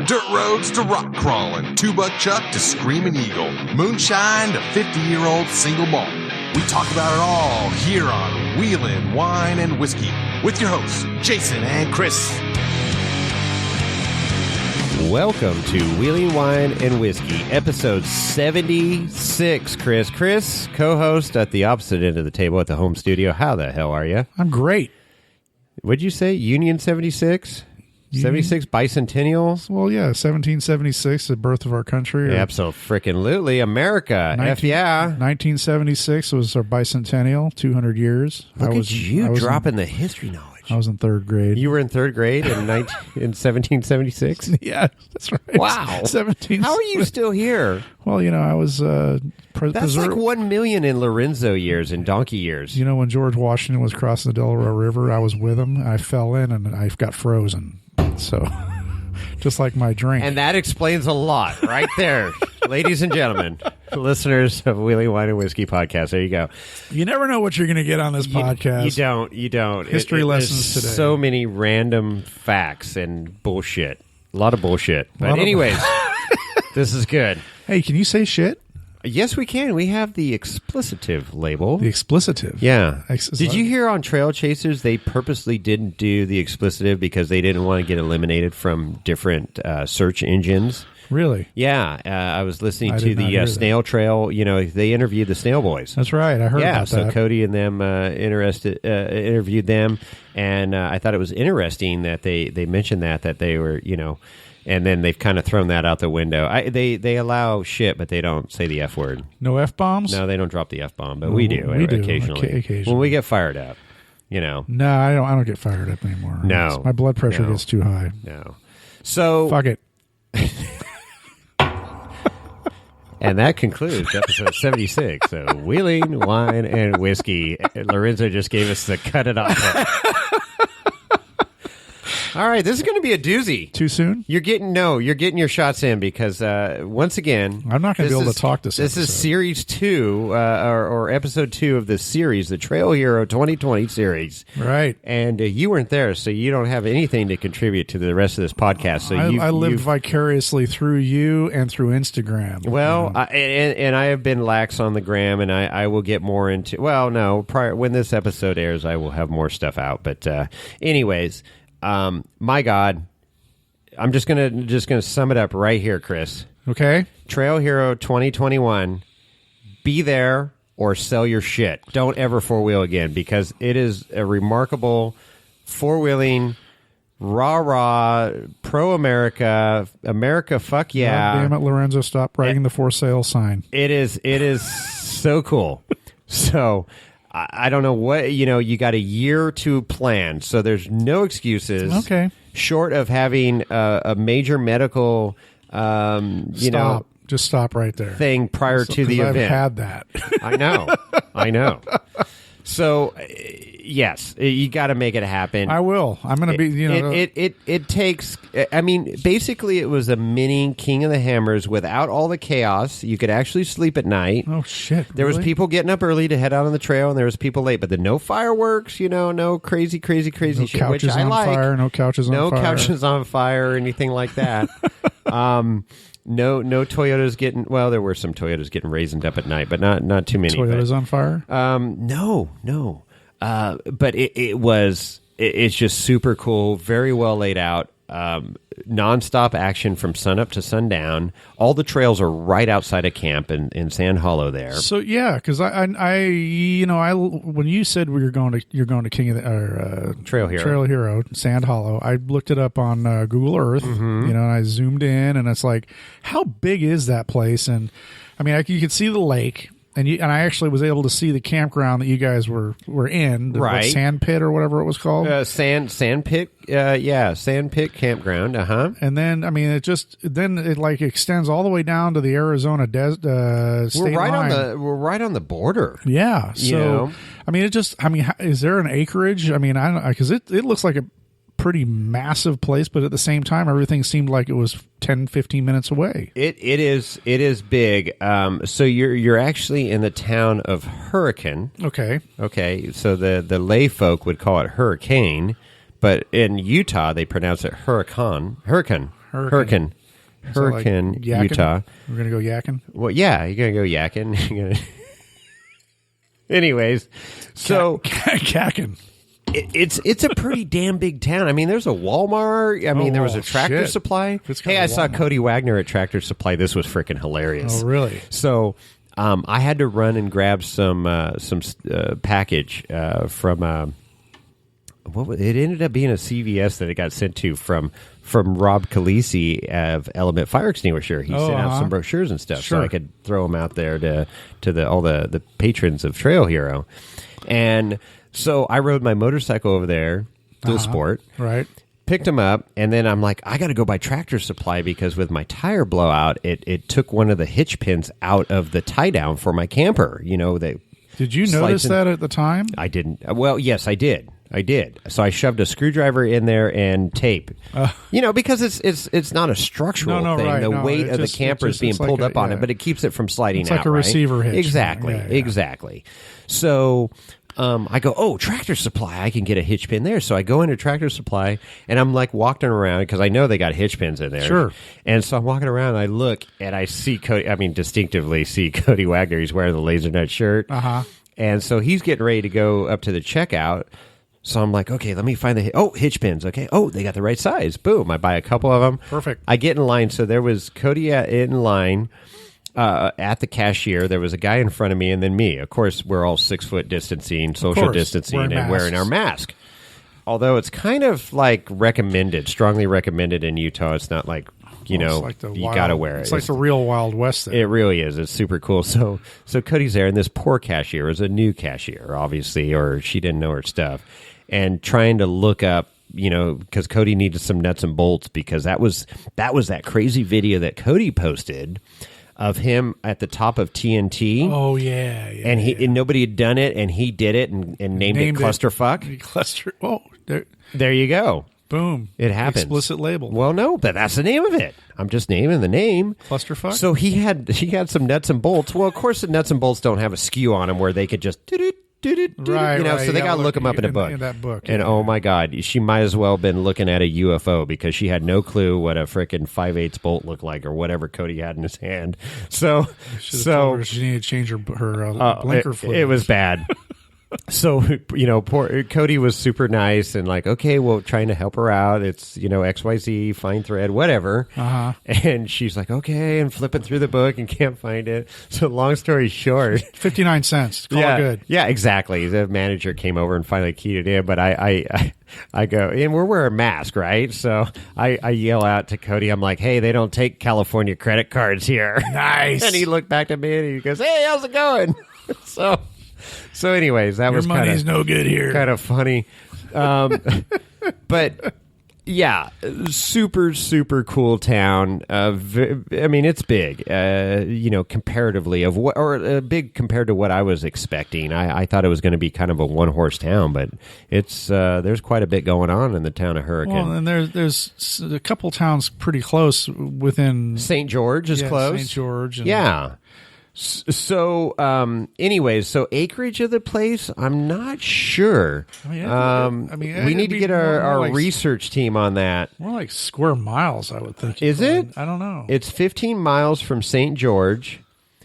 dirt roads to rock crawling, two-buck chuck to screaming eagle, moonshine to 50-year-old single malt. We talk about it all here on Wheelin' Wine and Whiskey with your hosts, Jason and Chris. Welcome to Wheeling Wine and Whiskey, episode 76. Chris, co-host at the opposite end of the table at the home studio. How the hell are you? I'm great. What'd you say? Union 76? 76 bicentennial? Well, yeah, 1776, the birth of our country. Absolutely. America. F yeah. 1976 was our bicentennial, 200 years. Look at you dropping the history knowledge. I was in third grade. You were in third grade in 1776? Yeah, that's right. Wow. 17. How are you still here? Well, you know, I was... That's like 1 million in Lorenzo years and donkey years. You know, when George Washington was crossing the Delaware River, I was with him. I fell in and I got frozen. So, just like my drink. And that explains a lot right there. Ladies and gentlemen, listeners of Wheeling Wine and Whiskey podcast, there you go. You never know what you're going to get on this podcast. You don't. History lessons today. So many random facts and bullshit. A lot of bullshit. But anyways, this is good. Hey, can you say shit? Yes, we can. We have the explicitive label. The explicitive? Yeah. Did you hear on Trail Chasers they purposely didn't do the explicitive because they didn't want to get eliminated from different search engines? Really? Yeah. I was listening to the Snail Trail. You know, they interviewed the Snail Boys. That's right. I heard about that. So Cody and them interviewed them, and I thought it was interesting that they mentioned that they were, you know, and then they've kind of thrown that out the window. They allow shit, but they don't say the F word. No F-bombs? No, they don't drop the F-bomb, but we do occasionally. When we get fired up, you know. No, I don't get fired up anymore. No. My blood pressure gets too high. No. So... Fuck it. And that concludes episode 76 of Wheeling, Wine, and Whiskey. Lorenzo just gave us the cut it off. All right, this is going to be a doozy. Too soon? You're getting your shots in because once again, I'm not going to be able to talk this. This is series 2 or episode 2 of this series, the Trail Hero 2020 series. Right. And you weren't there, so you don't have anything to contribute to the rest of this podcast. So I lived vicariously through you and through Instagram. Well, and I have been lax on the gram, and I will get more into. Well, no, when this episode airs, I will have more stuff out. But anyways. My God, I'm just gonna sum it up right here, Chris. Okay. Trail Hero 2021. Be there or sell your shit. Don't ever four-wheel again because it is a remarkable four-wheeling, rah-rah, pro-America, America, fuck yeah. God damn it, Lorenzo, stop writing the for sale sign. It is so cool. So... I don't know what, you got a year to plan, so there's no excuses. Okay. Short of having a major medical, just stop right there. Thing prior to the event. I've had that. I know. So, yes, you got to make it happen. I will. I'm going to be, It takes, I mean, basically it was a mini King of the Hammers without all the chaos. You could actually sleep at night. Oh, shit. There was people getting up early to head out on the trail, and there was people late, but no fireworks, no crazy no shit, which couches I on like. Fire, no couches on fire. No couches on fire or anything like that. No Toyotas getting... Well, there were some Toyotas getting raisined up at night, but not too many. Toyotas on fire? No. But it's just super cool, very well laid out, nonstop action from sunup to sundown. All the trails are right outside of camp in Sand Hollow there. So yeah, because I when you said you're going to King of the Trail Hero Sand Hollow, I looked it up on Google Earth, and I zoomed in, and it's like, how big is that place? And I mean, you could see the lake. And I actually was able to see the campground that you guys were in, the sand pit or whatever it was called. Sand pit, sand pit campground. And then I mean, it like extends all the way down to the Arizona state line. We're right on the border. Yeah. So I mean, is there an acreage? I mean, I don't, because it looks like a pretty massive place, but at the same time, everything seemed like it was 10, 15 minutes away. It is big. So you're actually in the town of Hurricane. Okay. So the lay folk would call it Hurricane, but in Utah they pronounce it Hurricane. Hurricane, like Utah. We're going to go yakking? Well, yeah, you're going to go yakking. You're gonna... Anyways, so... Yakking. It's a pretty damn big town. I mean, there's a Walmart. I mean, there was a Tractor Supply. Hey, I saw Cody Wagner at Tractor Supply. This was freaking hilarious. Oh, really? So I had to run and grab some package from... it ended up being a CVS that it got sent to from Rob Calisi of Element Fire Extinguisher. He sent out some brochures and stuff, so I could throw them out there to all the patrons of Trail Hero. And so I rode my motorcycle over there, dual sport, right? Picked them up, and then I'm like, I got to go by Tractor Supply because with my tire blowout, it took one of the hitch pins out of the tie down for my camper. You know, did you notice that at the time? I didn't. Well, yes, I did. So I shoved a screwdriver in there and tape. Because it's not a structural thing. Right, the weight of the camper is being pulled up on it, but it keeps it from sliding out. It's like a receiver hitch. Exactly. So I go, Tractor Supply, I can get a hitch pin there. So I go into Tractor Supply, and I'm like walking around because I know they got hitch pins in there. Sure. And so I'm walking around, and I look, and I see distinctively see Cody Wagner. He's wearing the laser nut shirt. And so he's getting ready to go up to the checkout. So I'm like, okay, let me find the hitch pins. Okay. Oh, they got the right size. Boom. I buy a couple of them. Perfect. I get in line. So there was Cody in line at the cashier. There was a guy in front of me and then me. Of course, we're all 6 foot distancing, social distancing, and wearing our mask. Although it's kind of like strongly recommended in Utah. It's not like, you got to wear it. It's like the real Wild West thing. It really is. It's super cool. So Cody's there, and this poor cashier is a new cashier, obviously, or she didn't know her stuff. And trying to look up, because Cody needed some nuts and bolts because that was that crazy video that Cody posted of him at the top of TNT. Oh yeah. And nobody had done it, and he did it and named it Clusterfuck. There you go. Boom. It happens. Explicit label. Well, no, but that's the name of it. I'm just naming the name. Clusterfuck? So he had some nuts and bolts. Well, of course, the nuts and bolts don't have a skew on them where they could just... Right. So they got to look them up in a book. In that book. And oh my God, she might as well have been looking at a UFO because she had no clue what a frickin' 5/8 bolt looked like or whatever Cody had in his hand. So she needed to change her blinker fluid. It was bad. So, poor Cody was super nice and like, okay, well, trying to help her out. It's, XYZ, fine thread, whatever. And she's like, okay, and flipping through the book and can't find it. So long story short. 59 cents. Call it good. Yeah, exactly. The manager came over and finally keyed it in, but I go, and we're wearing a mask, right? So I yell out to Cody, I'm like, hey, they don't take California credit cards here. Nice. And he looked back at me and he goes, hey, how's it going? So anyways, that was your money's no good here. Kind of funny. But yeah, super, super cool town. It's big, comparatively big compared to what I was expecting. I thought it was going to be kind of a one-horse town, but it's there's quite a bit going on in the town of Hurricane. Well, and there's a couple towns pretty close within. St. George is close. St. George. Yeah. So, anyways, so acreage of the place, I'm not sure. We need to get our research team on that. More like square miles, I would think. Is it? I don't know. It's 15 miles from St. George,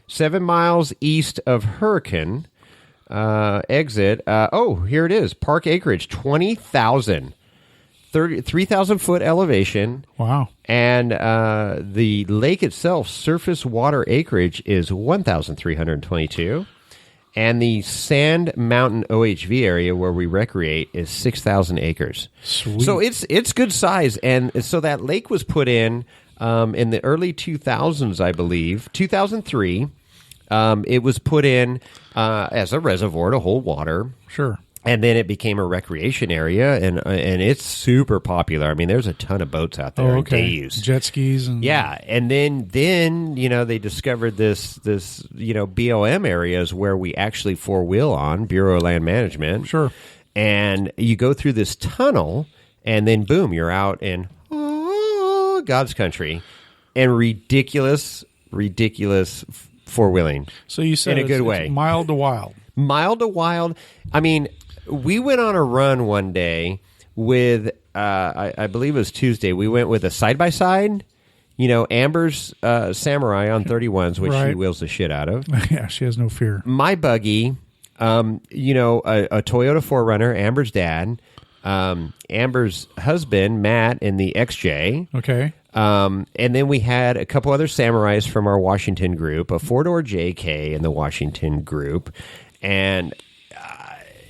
7 miles east of Hurricane exit. Here it is. Park acreage, 20,000. 3,000 foot elevation. Wow. And the lake itself, surface water acreage is 1,322. And the Sand Mountain OHV area where we recreate is 6,000 acres. Sweet. So it's good size. And so that lake was put in the early 2000s, I believe, 2003. It was put in as a reservoir to hold water. Sure. And then it became a recreation area, and it's super popular. I mean, there's a ton of boats out there. They use jet skis, and and then they discovered this BLM areas where we actually four-wheel on Bureau of Land Management. Sure, and you go through this tunnel, and then boom, you're out in God's country, and ridiculous four-wheeling. So you said in a good way, mild to wild. Mild to wild. I mean, we went on a run one day with, I believe it was Tuesday. We went with a side-by-side, Amber's Samurai on 31s, which she wheels the shit out of. Yeah, she has no fear. My buggy, a Toyota 4Runner, Amber's dad, Amber's husband, Matt, in the XJ. Okay. And then we had a couple other Samurais from our Washington group, a 4-door JK in the Washington group, and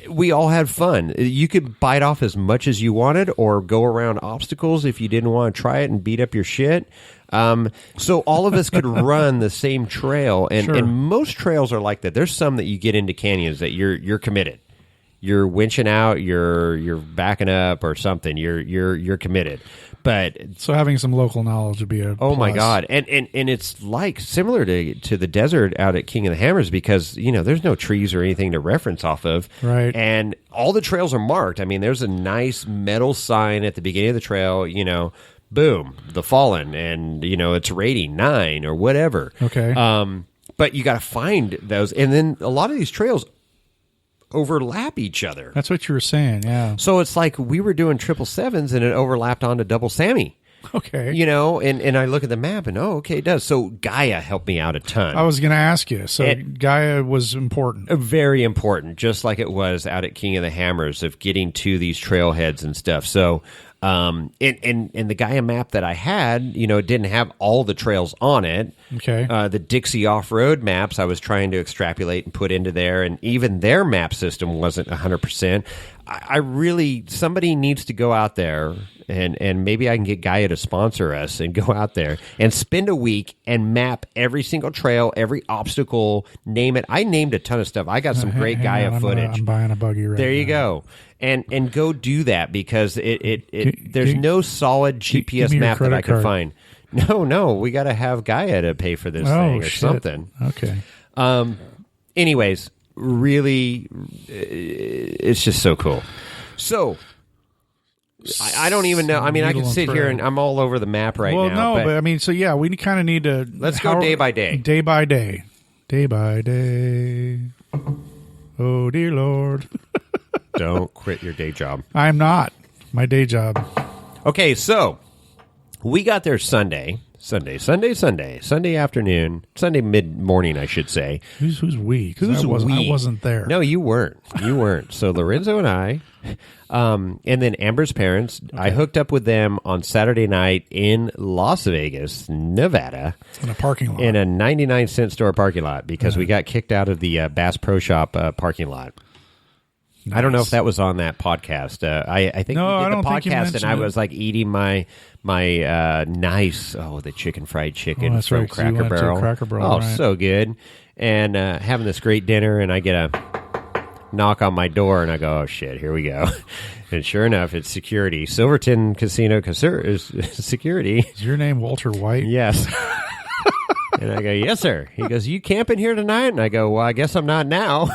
we all had fun. You could bite off as much as you wanted or go around obstacles if you didn't want to try it and beat up your shit. So all of us could run the same trail, and most trails are like that. There's some that you get into canyons that you're committed. You're winching out, you're backing up or something. You're committed. But so having some local knowledge would be a plus. My God. And it's like similar to the desert out at King of the Hammers because, there's no trees or anything to reference off of. Right. And all the trails are marked. I mean, there's a nice metal sign at the beginning of the trail, boom, the Fallen, and, it's rating 9 or whatever. Okay. But you got to find those. And then a lot of these trails overlap each other. That's what you were saying, yeah. So it's like we were doing 777s and it overlapped onto double Sammy. Okay. And I look at the map and, okay, it does. So Gaia helped me out a ton. I was going to ask you. So Gaia was important. Very important, just like it was out at King of the Hammers of getting to these trailheads and stuff. So and the Gaia map that I had, it didn't have all the trails on it. Okay. The Dixie off-road maps I was trying to extrapolate and put into there, and even their map system wasn't 100%. I really, somebody needs to go out there, and maybe I can get Gaia to sponsor us and go out there and spend a week and map every single trail, every obstacle, name it. I named a ton of stuff. I got some great Gaia footage. I'm buying a buggy right now. There you go. And go do that because there's no solid GPS map that I could find. No, we got to have Gaia to pay for this thing or something. Okay. Anyways, really, it's just so cool. So, I don't even know. I mean, I could sit here and I'm all over the map right now. Well, no, but I mean, so yeah, we kind of need to... Let's go day by day. Day by day. Day by day. Oh, dear Lord. Don't quit your day job. I'm not. My day job. Okay, so we got there Sunday afternoon, Sunday mid-morning, I should say. Who's we? I wasn't there. No, you weren't. So Lorenzo and I, and then Amber's parents, I hooked up with them on Saturday night in Las Vegas, Nevada. In a parking lot. In a 99-cent store parking lot because we got kicked out of the Bass Pro Shop parking lot. Nice. I don't know if that was on that podcast. I think we did the podcast, and I was like eating my nice the fried chicken from Cracker Barrel. Cracker Barrel. Right. So good, and having this great dinner, and I get a knock on my door, and I go, oh shit, here we go. And sure enough, it's security. Silverton Casino is security. Is your name Walter White? Yes. And I go, yes, sir. He goes, you camping here tonight? And I go, well, I guess I'm not now.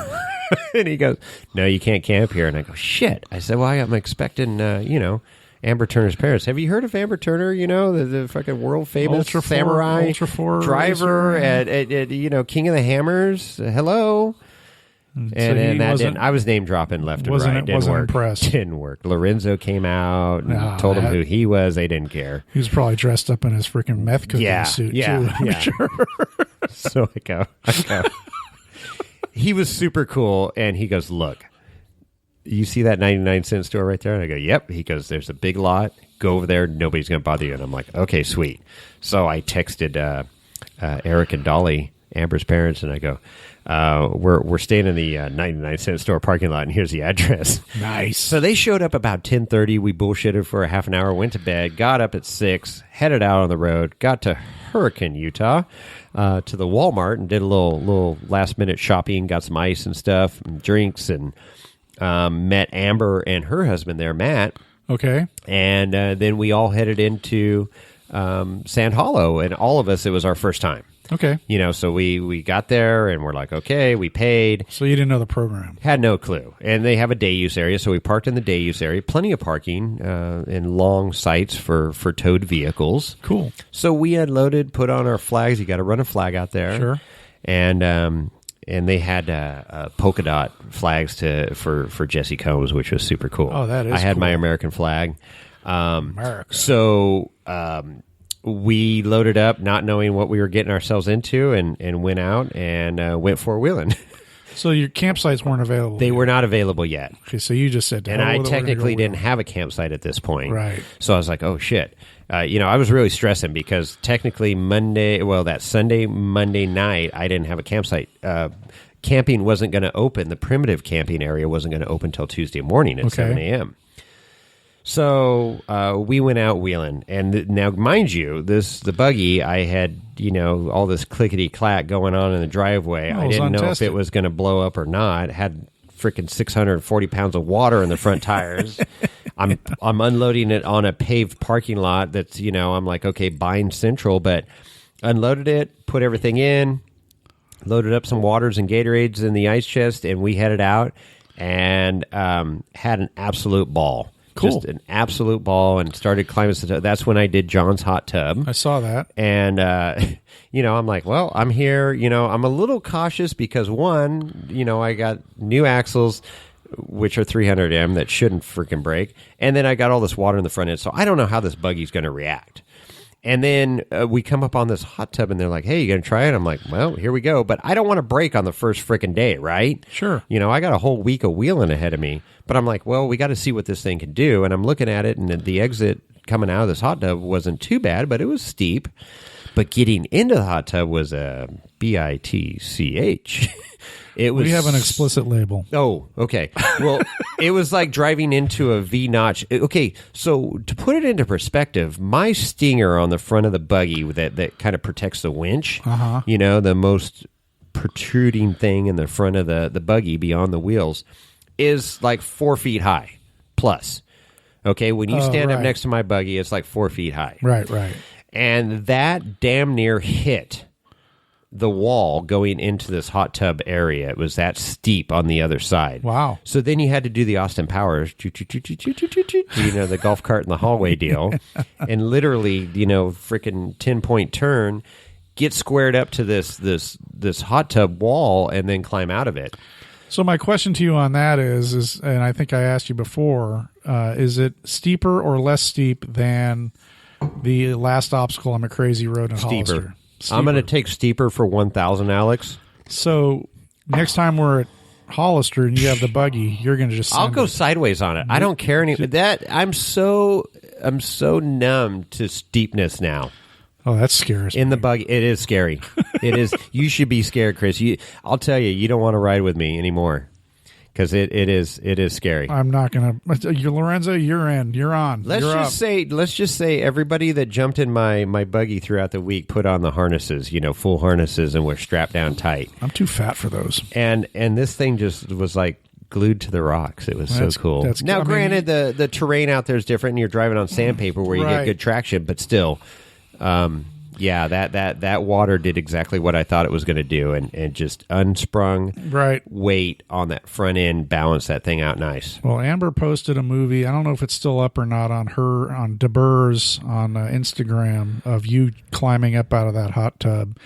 And he goes, no, you can't camp here. And I go, shit. I said, well, I'm expecting, Amber Turner's parents. Have you heard of Amber Turner? The fucking world famous samurai driver at King of the Hammers. Hello. And that didn't. I was name dropping left and right. Wasn't work. Impressed. Didn't work. Lorenzo came out and told him who he was. They didn't care. He was probably dressed up in his freaking meth cooking suit too. I'm sure. So I go. He was super cool, and he goes, look, you see that 99-cent store right there? And I go, yep. He goes, there's a big lot. Go over there. Nobody's going to bother you. And I'm like, okay, sweet. So I texted Eric and Dolly, Amber's parents, and I go, we're staying in the 99-cent store parking lot, and here's the address. Nice. So they showed up about 10:30. We bullshitted for a half an hour, went to bed, got up at 6, headed out on the road, got to Hurricane, Utah, to the Walmart, and did a little last-minute shopping, got some ice and stuff, and drinks, and met Amber and her husband there, Matt. Okay. And then we all headed into Sand Hollow, and all of us, it was our first time. Okay. So we got there, and we're like, okay, we paid. So you didn't know the program? Had no clue. And they have a day use area, so we parked in the day use area. Plenty of parking in long sites for towed vehicles. Cool. So we unloaded, put on our flags. You got to run a flag out there. Sure. And they had polka dot flags for Jesse Combs, which was super cool. Oh, that is I had cool. my American flag. America. So we loaded up, not knowing what we were getting ourselves into, and went out and went four-wheeling. So your campsites weren't available? They were not available yet. Okay, so you just said... And I technically didn't have a campsite at this point. Right. So I was like, oh, shit. I was really stressing because technically that Sunday, Monday night, I didn't have a campsite. Camping wasn't going to open. The primitive camping area wasn't going to open until Tuesday morning at 7 a.m. So we went out wheeling. And now, mind you, the buggy, I had, all this clickety-clack going on in the driveway. I didn't know if it was going to blow up or not. It had freaking 640 pounds of water in the front tires. I'm unloading it on a paved parking lot that's, I'm like, okay, bind central, but unloaded it, put everything in, loaded up some waters and Gatorades in the ice chest, and we headed out and had an absolute ball. Cool. Just an absolute ball, and started climbing. That's when I did John's hot tub. I saw that. And, I'm like, well, I'm here. I'm a little cautious because, one, I got new axles, which are 300M that shouldn't freaking break. And then I got all this water in the front end. So I don't know how this buggy's going to react. And then we come up on this hot tub, and they're like, hey, you going to try it? I'm like, well, here we go. But I don't want to break on the first freaking day, right? Sure. I got a whole week of wheeling ahead of me. But I'm like, well, we got to see what this thing can do. And I'm looking at it, and the exit coming out of this hot tub wasn't too bad, but it was steep. But getting into the hot tub was a bitch. We have an explicit label. Oh, okay. Well, it was like driving into a V-notch. Okay, so to put it into perspective, my stinger on the front of the buggy that kind of protects the winch, the most protruding thing in the front of the buggy beyond the wheels, is like 4 feet high plus. Okay, when you stand up next to my buggy, it's like 4 feet high. Right. And that damn near hit the wall going into this hot tub area. It was that steep on the other side. Wow. So then you had to do the Austin Powers, the golf cart in the hallway deal, and literally, freaking 10-point turn, get squared up to this hot tub wall, and then climb out of it. So my question to you on that is, and I think I asked you before, is it steeper or less steep than the last obstacle on McCrazy Road in Hollister? Steeper. I'm going to take steeper for 1,000, Alex. So next time we're at Hollister and you have the buggy, you're going to just I'll go sideways on it. I don't care I'm so numb to steepness now. Oh, that scares me. In the buggy, it is scary. It is. You should be scared, Chris. I'll tell you, you don't want to ride with me anymore. Because it is scary. I'm not going to. Lorenzo, you're in. You're on. Let's just say everybody that jumped in my buggy throughout the week put on the harnesses, full harnesses, and were strapped down tight. I'm too fat for those. And this thing just was like glued to the rocks. It was so cool. Now, granted, the terrain out there is different, and you're driving on sandpaper where you get good traction, but still. That water did exactly what I thought it was going to do, and just unsprung weight on that front end balanced that thing out nice. Well, Amber posted a movie. I don't know if it's still up or not on DeBur's on Instagram of you climbing up out of that hot tub,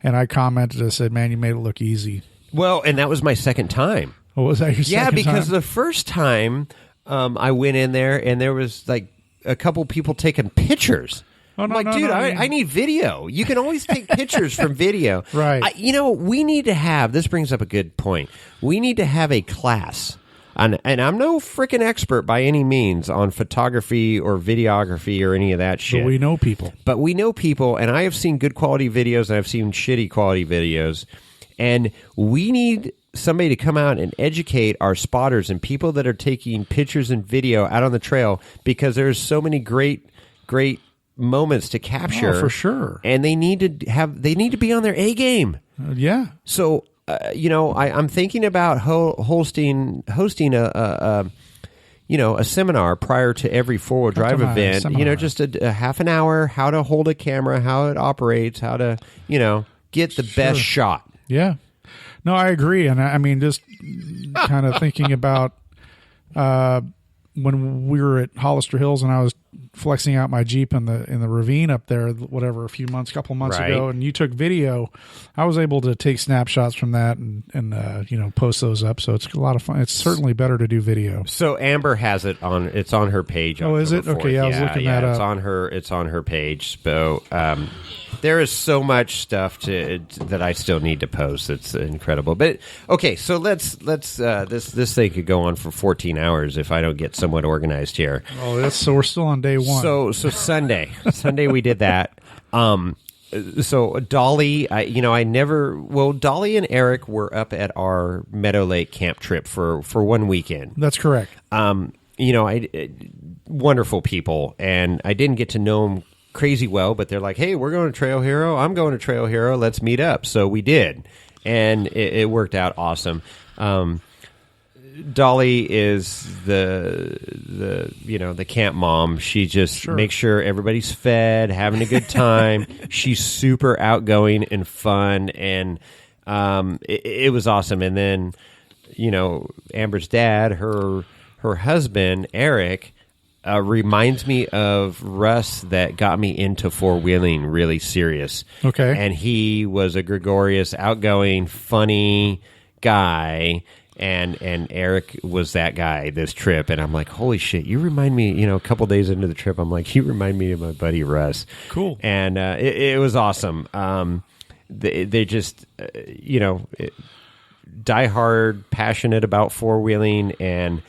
and I commented. I said, "Man, you made it look easy." Well, and that was my second time. Oh, was that your second time? Yeah, because the first time I went in there and there was like a couple people taking pictures. Oh, no, I need video. You can always take pictures from video. Right. We need to have, this brings up a good point. We need to have a class. And I'm no freaking expert by any means on photography or videography or any of that shit. But we know people. And I have seen good quality videos and I've seen shitty quality videos. And we need somebody to come out and educate our spotters and people that are taking pictures and video out on the trail, because there's so many great moments to capture. Oh, for sure. And they need to be on their A game. Yeah. So, I'm thinking about hosting a seminar prior to every four-wheel drive event. Seminar. Just a half an hour, how to hold a camera, how it operates, how to, get the best shot. Yeah. No, I agree. And I mean, just kind of thinking about when we were at Hollister Hills and I was flexing out my Jeep in the ravine up there, whatever, couple months ago, and you took video. I was able to take snapshots from that and post those up. So it's a lot of fun. It's certainly better to do video. So Amber has it on. It's on her page. Oh, is it? Okay, I was looking that up. It's on her page. So there is so much stuff that I still need to post. It's incredible. But okay, so let's this thing could go on for 14 hours if I don't get somewhat organized here. Oh, so we're still on day one. So Sunday we did that. So Dolly, Dolly and Eric were up at our Meadow Lake camp trip for 1 weekend. That's correct. Wonderful people, and I didn't get to know them crazy well, but they're like, hey, we're going to Trail Hero. I'm going to Trail Hero. Let's meet up. So we did, and it worked out awesome. Dolly is the camp mom. She just makes sure everybody's fed, having a good time. She's super outgoing and fun, and it was awesome. And then, Amber's dad, her husband, Eric, reminds me of Russ that got me into four-wheeling really serious. Okay. And he was a gregarious, outgoing, funny guy. And Eric was that guy this trip, and I'm like, holy shit, you remind me, a couple days into the trip, I'm like, you remind me of my buddy Russ. Cool. And it was awesome. They just, diehard, passionate about four-wheeling and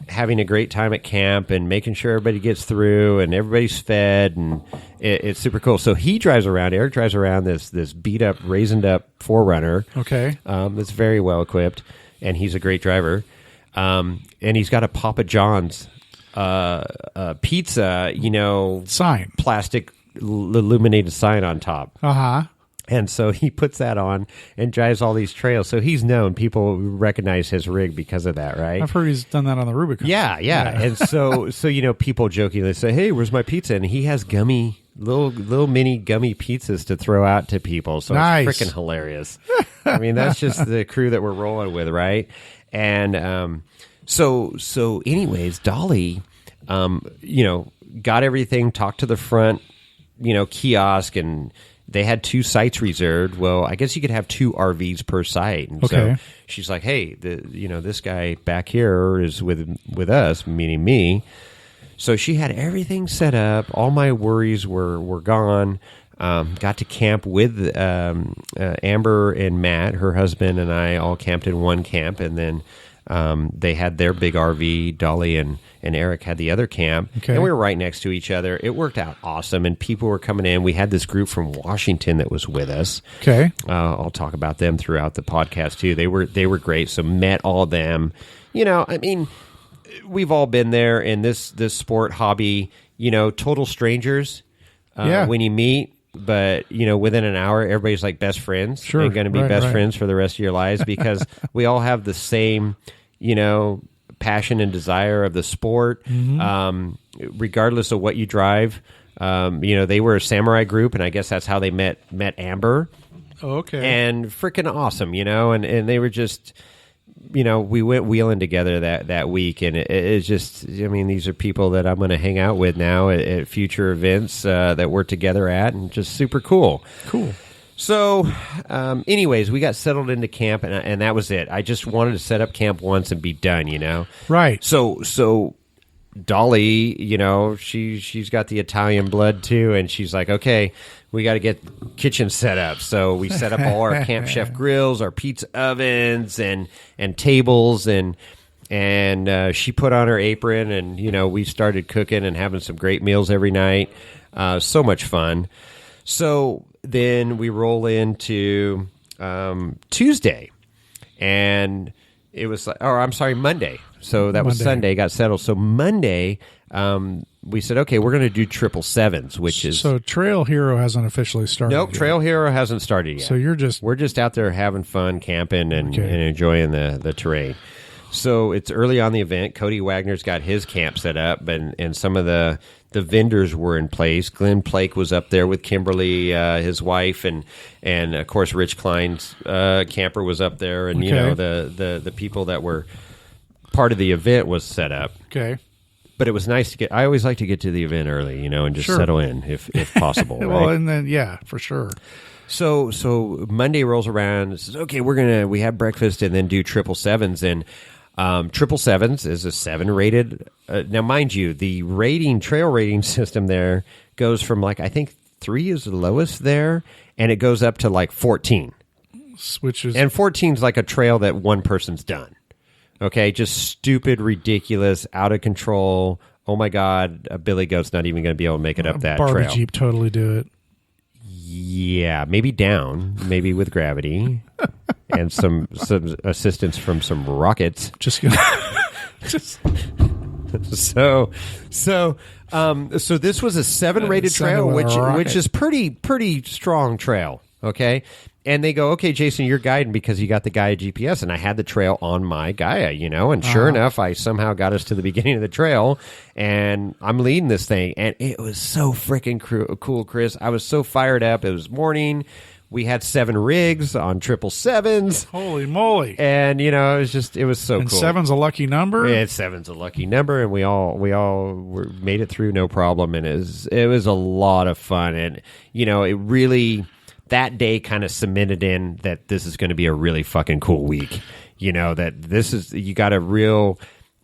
having a great time at camp and making sure everybody gets through and everybody's fed, and it's super cool. So Eric drives around this beat-up, raisined-up 4Runner. Okay. That's very well-equipped. And he's a great driver. And he's got a Papa John's pizza, sign. Plastic illuminated sign on top. Uh-huh. And so he puts that on and drives all these trails. So he's known. People recognize his rig because of that, right? I've heard he's done that on the Rubicon. Yeah. And so people jokingly say, hey, where's my pizza? And he has little mini gummy pizzas to throw out to people. So nice. It's freaking hilarious. I mean, that's just the crew that we're rolling with, right? And so anyways, Dolly, got everything, talked to the front, kiosk, and they had 2 sites reserved. Well, I guess you could have 2 RVs per site. And okay. So she's like, hey, this guy back here is with us, meaning me. So she had everything set up. All my worries were gone. Got to camp with Amber and Matt, her husband, and I all camped in one camp. And then they had their big RV. Dolly and Eric had the other camp. Okay. And we were right next to each other. It worked out awesome. And people were coming in. We had this group from Washington that was with us. Okay. I'll talk about them throughout the podcast, too. They were great. So met all of them. We've all been there in this sport hobby, total strangers when you meet, but, within an hour, everybody's like best friends. Sure. And going to be best friends for the rest of your lives because we all have the same, passion and desire of the sport, regardless of what you drive. They were a samurai group, and I guess that's how they met Amber. Oh, okay. And freaking awesome, and they were just... we went wheeling together that week, and it's just, these are people that I'm going to hang out with now at future events that we're together at, and just super cool. Cool. So, anyways, we got settled into camp, and that was it. I just wanted to set up camp once and be done, Right. So Dolly, she's got the Italian blood too, and she's like, okay, we got to get kitchen set up. So we set up all our Camp Chef grills, our pizza ovens, and tables, and she put on her apron, and we started cooking and having some great meals every night. So much fun. So then we roll into Tuesday, and it was Monday. So that was Sunday, got settled. So Monday, we said, okay, we're going to do 777s, which is... So Trail Hero hasn't officially started Nope, yet. Trail Hero hasn't started yet. So we're just out there having fun, camping, and enjoying the terrain. So it's early on the event. Cody Wagner's got his camp set up, and some of the vendors were in place. Glenn Plake was up there with Kimberly, his wife, and of course Rich Klein's camper was up there, and the people that were part of the event was set up. Okay. But it was nice to get. I always like to get to the event early, and just settle in if possible. Well, right? and then for sure. So Monday rolls around. It says, okay, we have breakfast and then do 777s. And 777s is a 7 rated. Now, mind you, the trail rating system there goes from I think 3 is the lowest there, and it goes up to 14. And 14 is like a trail that one person's done. Okay, just stupid, ridiculous, out of control. Oh my God, a billy goat's not even going to be able to make it up that Barbie trail. Jeep totally do it. Yeah, maybe down, maybe with gravity, and some assistance from some rockets. Just gonna. So this was a 7 rated trail, which is pretty strong trail. Okay. And they go, okay, Jason, you're guiding because you got the Gaia GPS. And I had the trail on my Gaia, and sure enough, I somehow got us to the beginning of the trail, and I'm leading this thing. And it was so freaking cool, Chris. I was so fired up. It was morning. We had 7 rigs on 777s. Holy moly. And, it was so and cool. 7's a lucky number? Yeah, 7's a lucky number, and we all made it through no problem. And it was a lot of fun. And, it really... that day kind of cemented in that this is going to be a really fucking cool week. That this is, you got a real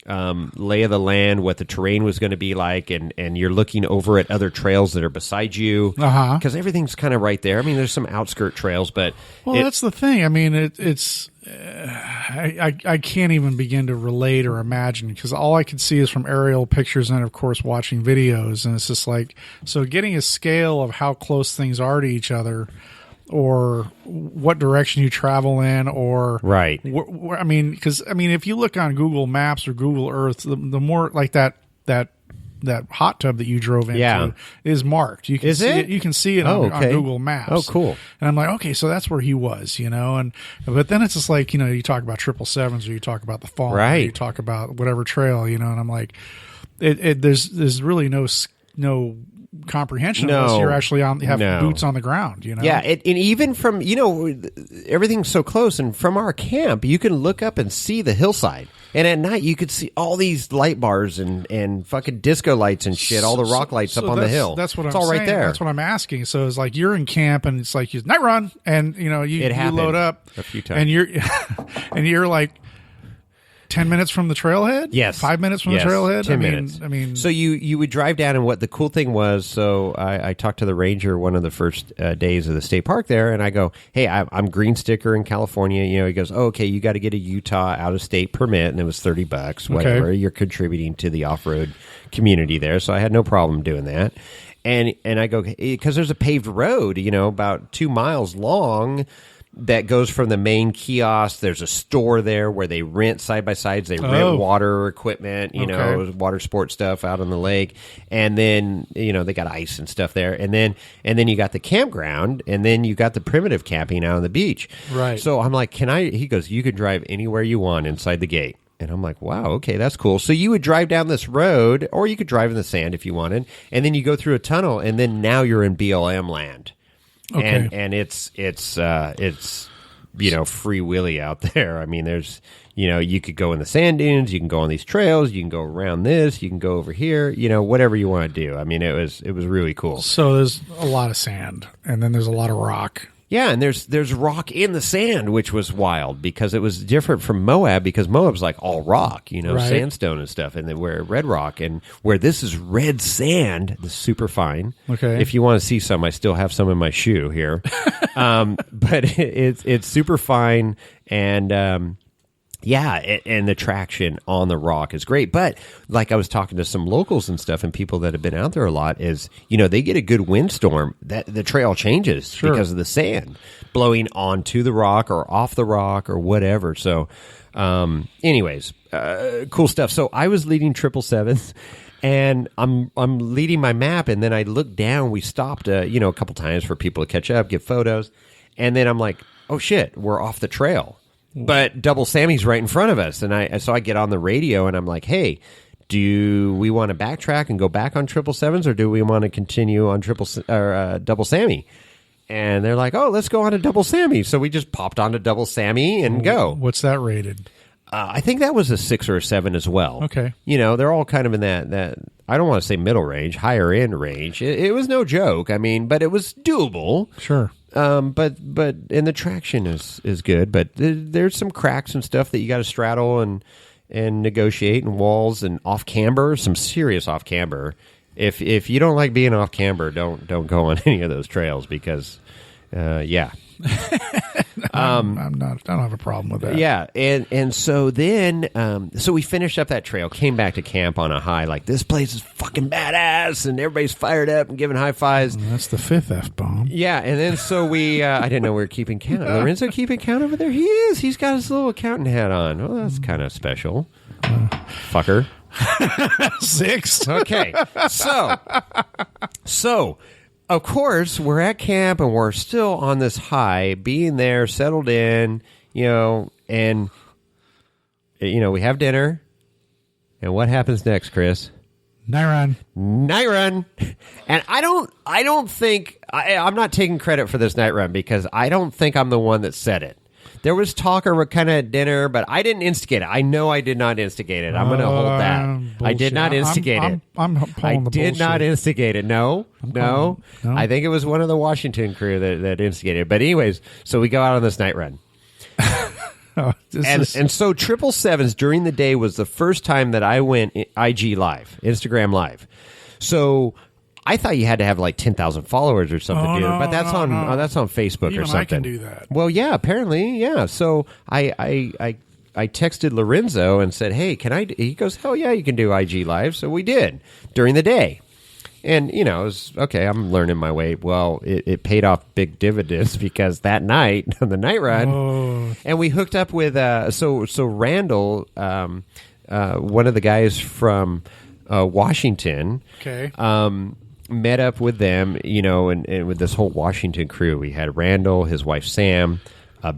lay of the land, what the terrain was going to be like, and you're looking over at other trails that are beside you. Because everything's kind of right there. I mean, there's some outskirt trails, but... Well, that's the thing. I mean, it's... I can't even begin to relate or imagine, because all I can see is from aerial pictures and, of course, watching videos. And it's just so getting a scale of how close things are to each other, or what direction you travel in, or right. Because if you look on Google Maps or Google Earth, the more that hot tub that you drove into is marked. You can see it. You can see it on Google Maps. Oh, cool. And I'm like, okay, so that's where he was, but then it's just you talk about 777s, or you talk about the Fawn, right. Or you talk about whatever trail, and I'm like, there's really no comprehension unless you're actually have boots on the ground, Yeah, and even from, everything's so close, and from our camp, you can look up and see the hillside. And at night, you could see all these light bars and fucking disco lights and shit, all the rock lights up on the hill. That's what it's I'm all saying. Right there. That's what I'm asking. So it's you're in camp, and it's you night run, and you load up a few times, and you're 10 minutes from the trailhead? Yes. 5 minutes from the trailhead? 10 minutes. So you would drive down, and what the cool thing was, so I talked to the ranger one of the first days of the state park there, and I go, hey, I'm green sticker in California. He goes, oh, okay, you got to get a Utah out-of-state permit, and it was $30, whatever. Okay. You're contributing to the off-road community there, so I had no problem doing that. And I go, because there's a paved road, about 2 miles long, that goes from the main kiosk. There's a store there where they rent side-by-sides. They rent water equipment, water sport stuff out on the lake. And then, they got ice and stuff there. And then you got the campground, and then you got the primitive camping out on the beach. Right. So I'm like, he goes, you can drive anywhere you want inside the gate. And I'm like, wow, okay, that's cool. So you would drive down this road, or you could drive in the sand if you wanted. And then you go through a tunnel, and then now you're in BLM land. Okay. And it's free willy out there. I mean, there's you could go in the sand dunes, you can go on these trails, you can go around this, you can go over here, whatever you want to do. I mean, it was really cool. So there's a lot of sand, and then there's a lot of rock. Yeah, and there's rock in the sand, which was wild because it was different from Moab, because Moab's all rock, right. Sandstone and stuff, and then where red rock, and where this is red sand, the super fine. Okay. If you want to see some, I still have some in my shoe here, but it's super fine, and and the traction on the rock is great. But I was talking to some locals and stuff, and people that have been out there a lot, is they get a good windstorm, that the trail changes because of the sand blowing onto the rock or off the rock or whatever. So, anyways, cool stuff. So I was leading 777s. And I'm leading my map, and then I look down. We stopped, a couple times for people to catch up, get photos, and then I'm like, oh shit, we're off the trail. But Double Sammy's right in front of us, and so I get on the radio, and I'm like, hey, do we want to backtrack and go back on 777s, or do we want to continue on Double Sammy? And they're like, oh, let's go on to Double Sammy. So we just popped onto Double Sammy and go. What's that rated? I think that was a 6 or a 7 as well. Okay. They're all kind of in that I don't want to say middle range, higher end range. It was no joke. I mean, but it was doable. Sure. But and the traction is good, but there's some cracks and stuff that you got to straddle and negotiate, and walls and off camber, some serious off camber. If you don't like being off camber, don't go on any of those trails because, yeah. I don't have a problem with that. Yeah, and so then, so we finished up that trail, came back to camp on a high, like this place is fucking badass, and everybody's fired up and giving high fives. That's the 5th F-bomb. Yeah, and then so we, I didn't know we were keeping count. Lorenzo keeping count over there? He is. He's got his little accountant hat on. Well, that's kind of special. Fucker. 6. Okay, so of course we're at camp and we're still on this high, being there, settled in, and we have dinner, and what happens next, Chris? Night run. And I don't think I'm not taking credit for this night run because I don't think I'm the one that said it. There was talk or kind of dinner, but I didn't instigate it. I know I did not instigate it. I'm going to hold that. Bullshit. I did not instigate it. I'm I did bullshit. not instigate it. No. I think it was one of the Washington crew that instigated it. But anyways, so we go out on this night run. And so 777s during the day was the first time that I went IG live, Instagram live. So I thought you had to have like 10,000 followers or something, dude. But that's on Facebook Even or something. I can do that. Well, yeah, apparently, yeah. So I texted Lorenzo and said, "Hey, can I?" He goes, "Hell yeah, you can do IG live." So we did during the day, and it was okay. I'm learning my way. Well, it paid off big dividends because that night on the night run, and we hooked up with so Randall, one of the guys from Washington. Okay. Met up with them, and with this whole Washington crew. We had Randall, his wife Sam,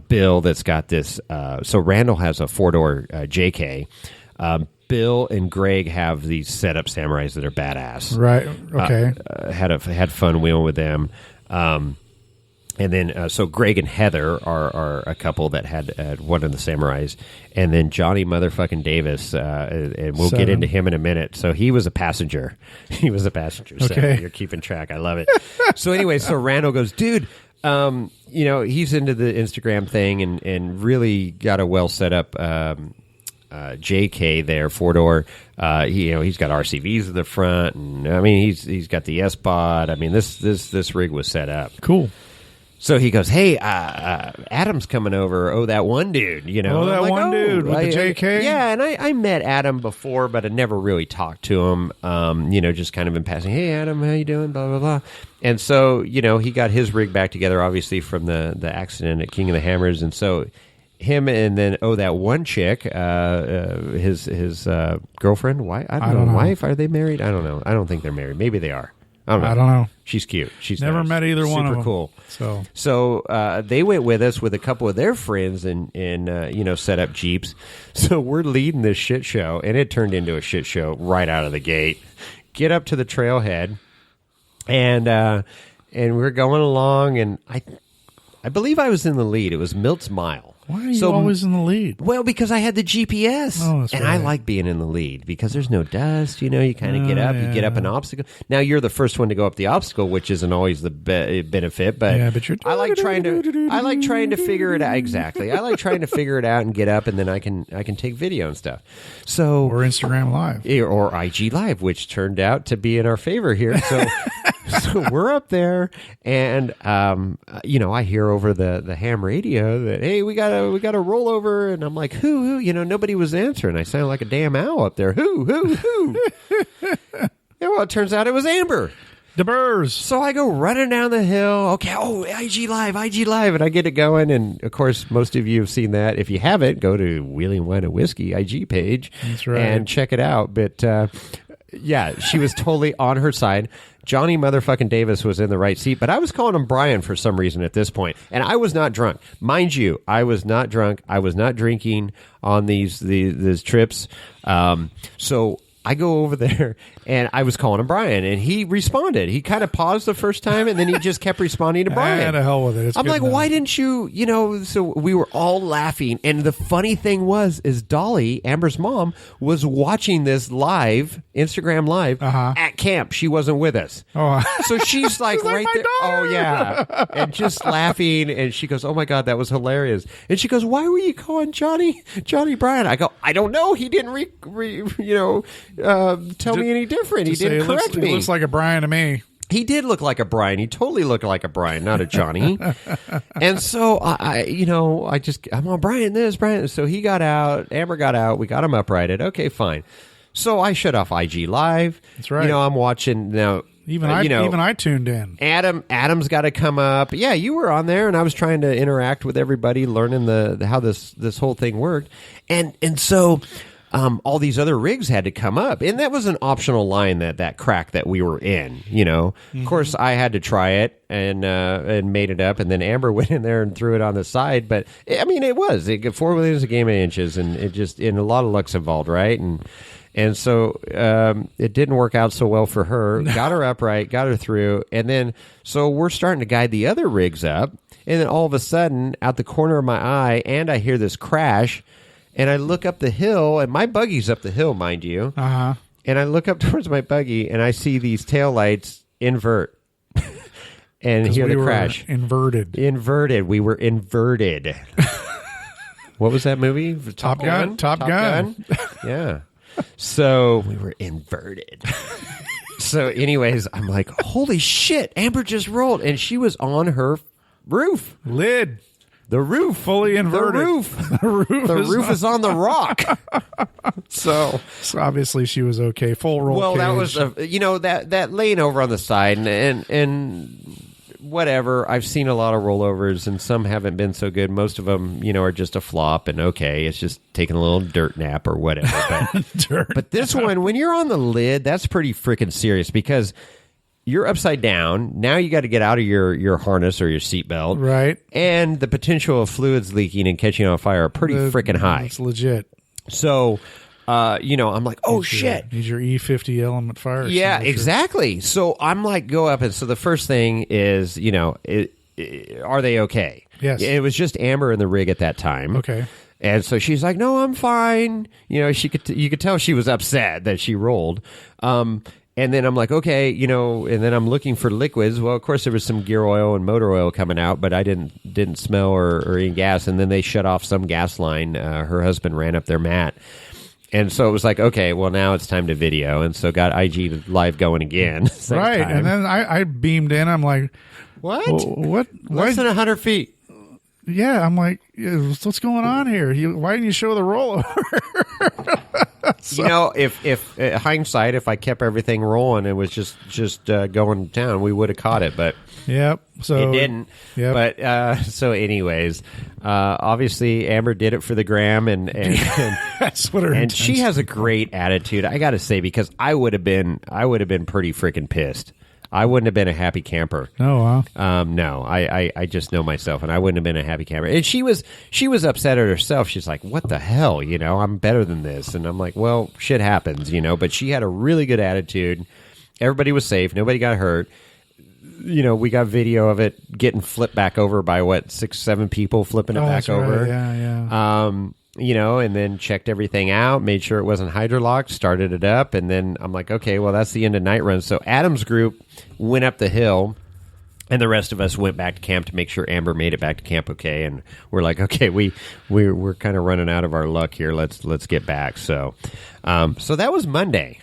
Bill that's got this. So Randall has a 4-door JK. Bill and Greg have these setup Samurais that are badass. Right. Okay. Had fun wheeling with them. And then, so Greg and Heather are a couple that had one of the Samurais. And then Johnny motherfucking Davis, and we'll get into him in a minute. So he was a passenger. He was a passenger. So okay. You're keeping track. I love it. So anyway, so Randall goes, dude, he's into the Instagram thing and really got a well set up JK there, 4-door. He's got RCVs at the front. And I mean, he's got the S-Pod. I mean, this rig was set up. Cool. So he goes, hey, Adam's coming over. Oh, that one dude, Oh, that one dude with the JK? Yeah, and I met Adam before, but I never really talked to him, just kind of in passing. Hey, Adam, how you doing? Blah, blah, blah. And so, he got his rig back together, obviously, from the accident at King of the Hammers. And so him and then, that one chick, his girlfriend, wife, I don't know, wife, are they married? I don't know. I don't think they're married. Maybe they are. I don't know. She's cute. She's never nice. met either one of them. Super cool. So they went with us with a couple of their friends and set up Jeeps. So we're leading this shit show, and it turned into a shit show right out of the gate. Get up to the trailhead, and we're going along, and I believe I was in the lead. It was Milt's Mile. Why are you always in the lead? Well, because I had the GPS. Oh, that's and right. I like being in the lead because there's no dust. You kind of get up. You get up an obstacle. Now, you're the first one to go up the obstacle, which isn't always the benefit. But, I like trying to figure it out. Exactly. I like trying to figure it out and get up, and then I can take video and stuff. So or Instagram Live. Or IG Live, which turned out to be in our favor here. So so we're up there, and I hear over the ham radio that, hey, we got a rollover, and I'm like, who? Nobody was answering. I sounded like a damn owl up there. Who? Yeah, well, it turns out it was Amber. The Burrs. So I go running down the hill. Okay, IG Live, and I get it going. And of course, most of you have seen that. If you haven't, go to Wheeling Wine and Whiskey IG page. That's right. And check it out. But yeah, she was totally on her side. Johnny motherfucking Davis was in the right seat, but I was calling him Brian for some reason at this point, and I was not drunk. Mind you, I was not drunk. I was not drinking on these trips. So I go over there, and I was calling him Brian, and he responded. He kind of paused the first time, and then he just kept responding to Brian. To hell with it. I'm like, why didn't you, So we were all laughing, and the funny thing is Dolly, Amber's mom, was watching this live, Instagram live, at camp. She wasn't with us. So she's like right there. Oh, yeah. And just laughing, and she goes, oh, my God, that was hilarious. And she goes, why were you calling Johnny Bryan? I go, I don't know. He didn't tell me any different. He didn't correct me. He looks like a Brian to me. He did look like a Brian. He totally looked like a Brian, not a Johnny. And so I'm on Brian. So he got out. Amber got out. We got him uprighted. Okay, fine. So I shut off IG Live. That's right. I'm watching now. Even I tuned in. Adam's got to come up. Yeah, you were on there, and I was trying to interact with everybody, learning how this whole thing worked, and so. All these other rigs had to come up, and that was an optional line that crack that we were in. Of course, I had to try it and made it up, and then Amber went in there and threw it on the side. But it 4 wheeling is a game of inches, and a lot of luck's involved, right? And so it didn't work out so well for her. Got her upright, got her through, and then so we're starting to guide the other rigs up, and then all of a sudden, out the corner of my eye, and I hear this crash. And I look up the hill, and my buggy's up the hill, mind you. And I look up towards my buggy, and I see these taillights invert. And hear the crash. Inverted. We were inverted. What was that movie? Top Gun? Yeah. So we were inverted. So anyways, I'm like, holy shit, Amber just rolled. And she was on her roof. Lid. The roof. Fully inverted. The roof is on the rock. So obviously she was okay. Full roll well, cage. that was, that lane over on the side, and whatever. I've seen a lot of rollovers, and some haven't been so good. Most of them, are just a flop, and okay, it's just taking a little dirt nap or whatever. But this one, when you're on the lid, that's pretty freaking serious because you're upside down. Now you got to get out of your harness or your seatbelt. Right. And the potential of fluids leaking and catching on fire are pretty freaking high. It's legit. So, I'm like, oh, shit. Need your E50 element fire. Yeah, exactly. So I'm like, go up. And so the first thing is, are they okay? Yes. It was just Amber in the rig at that time. Okay. And so she's like, no, I'm fine. You could tell she was upset that she rolled. And then I'm like, okay, and then I'm looking for liquids. Well, of course, there was some gear oil and motor oil coming out, but I didn't smell or any gas. And then they shut off some gas line. Her husband ran up their mat. And so it was like, okay, well, now it's time to video. And so got IG Live going again. Right. Time. And then I beamed in. I'm like, what? What? Less than 100 feet. Yeah, I'm like, what's going on here? Why didn't you show the rollover? If hindsight, if I kept everything rolling and was just going down, we would have caught it. But yep, so it didn't. Yep. But so, anyways, obviously Amber did it for the gram, and that's what her and she has a great attitude. I got to say, because I would have been pretty freaking pissed. I wouldn't have been a happy camper. No, no. I just know myself, and I wouldn't have been a happy camper. And she was upset at herself. She's like, "What the hell? I'm better than this." And I'm like, "Well, shit happens, But she had a really good attitude. Everybody was safe. Nobody got hurt. We got video of it getting flipped back over by 6, 7 people flipping it back over. Right. Yeah. And then checked everything out, made sure it wasn't hydrolocked, started it up, and then I'm like, okay, well, that's the end of night run. So Adam's group went up the hill, and the rest of us went back to camp to make sure Amber made it back to camp okay. And we're like, okay, we're kind of running out of our luck here. Let's get back. So that was Monday.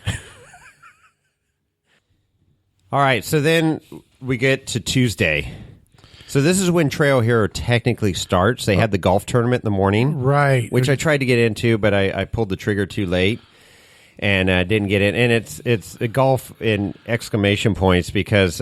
All right, so then we get to Tuesday. So this is when Trail Hero technically starts. They had the golf tournament in the morning, right? Which I tried to get into, but I pulled the trigger too late and didn't get in. And it's a golf in exclamation points because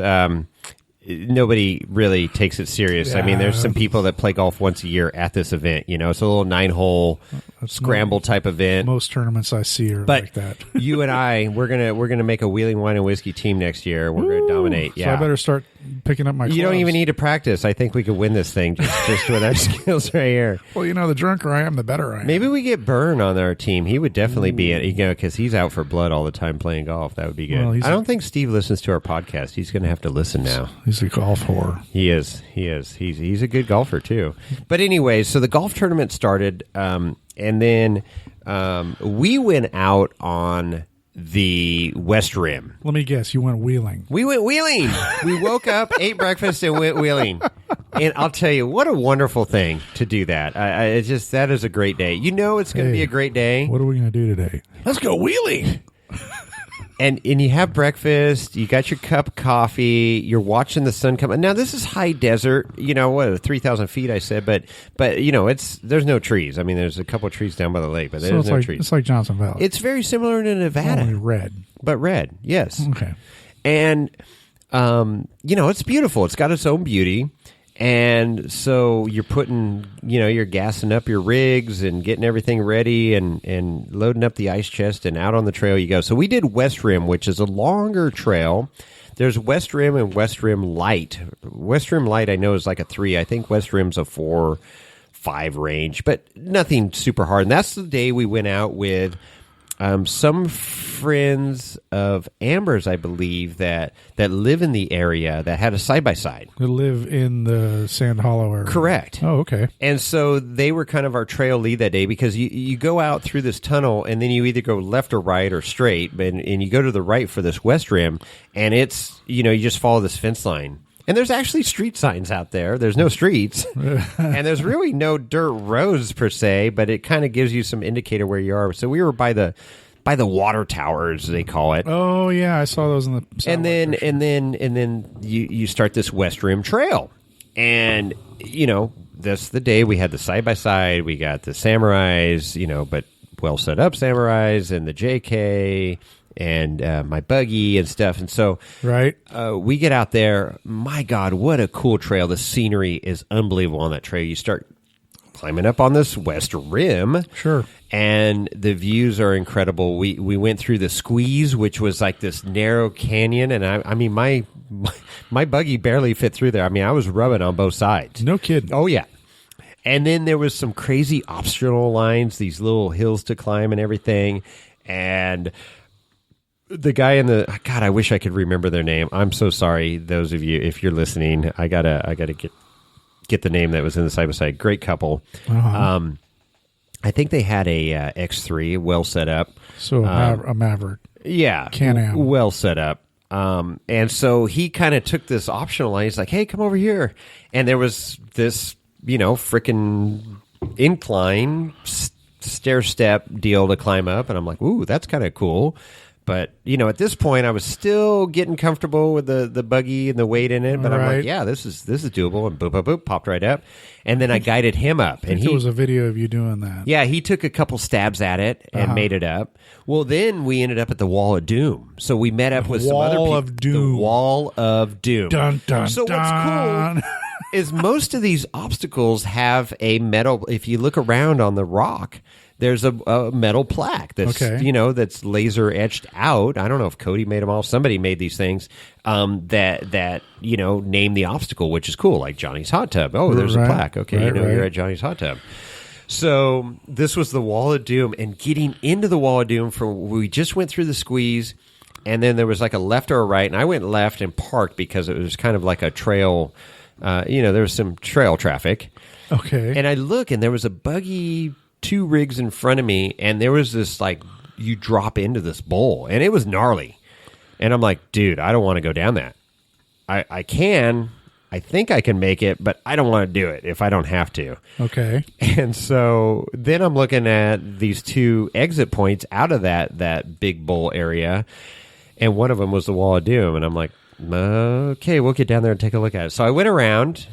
nobody really takes it serious. Yeah. I mean, there's some people that play golf once a year at this event. It's a little 9-hole scramble type event. Most tournaments I see are like that. You and I, we're gonna make a Wheeling Wine and Whiskey team next year. We're gonna dominate. Yeah, so I better start picking up my clubs. You don't even need to practice. I think we could win this thing just with our skills right here. Well, the drunker I am, the better I am. Maybe we get Byrne on our team. He would definitely be, because he's out for blood all the time playing golf. That would be good. Well, I don't think Steve listens to our podcast. He's going to have to listen now. He's a golf whore. He is. He's a good golfer too. But anyway, so the golf tournament started, and then we went out on the West Rim. Let me guess, you went wheeling. We went wheeling. We woke up, ate breakfast, and went wheeling. And I'll tell you, what a wonderful thing to do that. That is a great day. It's going to be a great day. What are we going to do today? Let's go wheeling. And you have breakfast, you got your cup of coffee, you're watching the sun come. Now, this is high desert, 3,000 feet, I said, but there's no trees. I mean, there's a couple of trees down by the lake, but there's no trees. It's like Johnson Valley. It's very similar to Nevada. Only red. But red, yes. Okay. And, it's beautiful. It's got its own beauty. And so you're putting, you're gassing up your rigs and getting everything ready and loading up the ice chest, and out on the trail you go. So we did West Rim, which is a longer trail. There's West Rim and West Rim Light. West Rim Light I know is like a 3. I think West Rim's a 4, 5 range, but nothing super hard. And that's the day we went out with some friends of Amber's, I believe, that live in the area that had a side-by-side. They live in the Sand Hollow area. Correct. Oh, okay. And so they were kind of our trail lead that day, because you go out through this tunnel, and then you either go left or right or straight, and you go to the right for this West Rim, and it's, you just follow this fence line. And there's actually street signs out there. There's no streets. And there's really no dirt roads per se, but it kind of gives you some indicator where you are. So we were by the water towers, they call it. Oh yeah, I saw those in the satellite and then you start this West Rim Trail. And that's the day we had the side by side, we got the Samurais, but well set up Samurais, and the JK, and my buggy and stuff. And so right, we get out there. My God, what a cool trail. The scenery is unbelievable on that trail. You start climbing up on this West Rim. Sure. And the views are incredible. We went through the squeeze, which was like this narrow canyon. And I mean, my buggy barely fit through there. I mean, I was rubbing on both sides. No kidding. Oh, yeah. And then there was some crazy obstacle lines, these little hills to climb and everything. And the guy in the God, I wish I could remember their name. I'm so sorry, those of you, if you're listening. I gotta get the name that was in the side by side. Great couple. Uh-huh. I think they had a X3 well set up. So a Maverick. Yeah, Can-Am. Well set up. And so he kind of took this optional line. He's like, "Hey, come over here." And there was this, frickin' incline stair step deal to climb up, and I'm like, "Ooh, that's kind of cool." But, at this point, I was still getting comfortable with the buggy and the weight in it. But I'm like, yeah, this is doable. And boop, boop, boop, popped right up. And then I guided him up. And there was a video of you doing that. Yeah, he took a couple stabs at it and made it up. Well, then we ended up at the Wall of Doom. So we met up with some other people. Wall of Doom. The Wall of Doom. Dun, dun, so dun. What's cool is most of these obstacles have a metal, if you look around on the rock, there's a metal plaque that's that's laser etched out. I don't know if Cody made them all. Somebody made these things that name the obstacle, which is cool, like Johnny's Hot Tub. Oh, there's a plaque. Okay, you're at Johnny's Hot Tub. So this was the Wall of Doom, and getting into the Wall of Doom we just went through the squeeze, and then there was like a left or a right, and I went left and parked because it was kind of like a trail. There was some trail traffic. Okay, and I look, and there was a buggy, 2 rigs in front of me, and there was this, like, you drop into this bowl, and it was gnarly. And I'm like, dude, I don't want to go down that. I think I can make it, but I don't want to do it if I don't have to. Okay. And so then I'm looking at these 2 exit points out of that big bowl area, and one of them was the Wall of Doom, and I'm like, okay, we'll get down there and take a look at it. So I went around.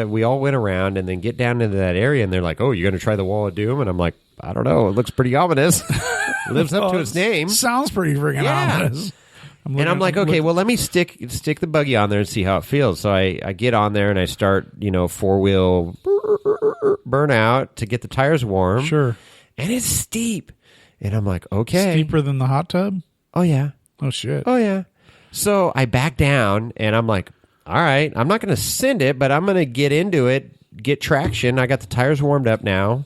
We all went around and then get down into that area, and they're like, "Oh, you're going to try the Wall of Doom?" And I'm like, "I don't know. It looks pretty ominous. Lives up to its name. Sounds pretty freaking ominous." I'm like, "Okay, well, let me stick the buggy on there and see how it feels." So I get on there and I start, 4-wheel burnout to get the tires warm. Sure. And it's steep, and I'm like, "Okay, steeper than the hot tub." Oh yeah. Oh shit. Oh yeah. So I back down, and I'm like, all right, I'm not going to send it, but I'm going to get into it, get traction. I got the tires warmed up now,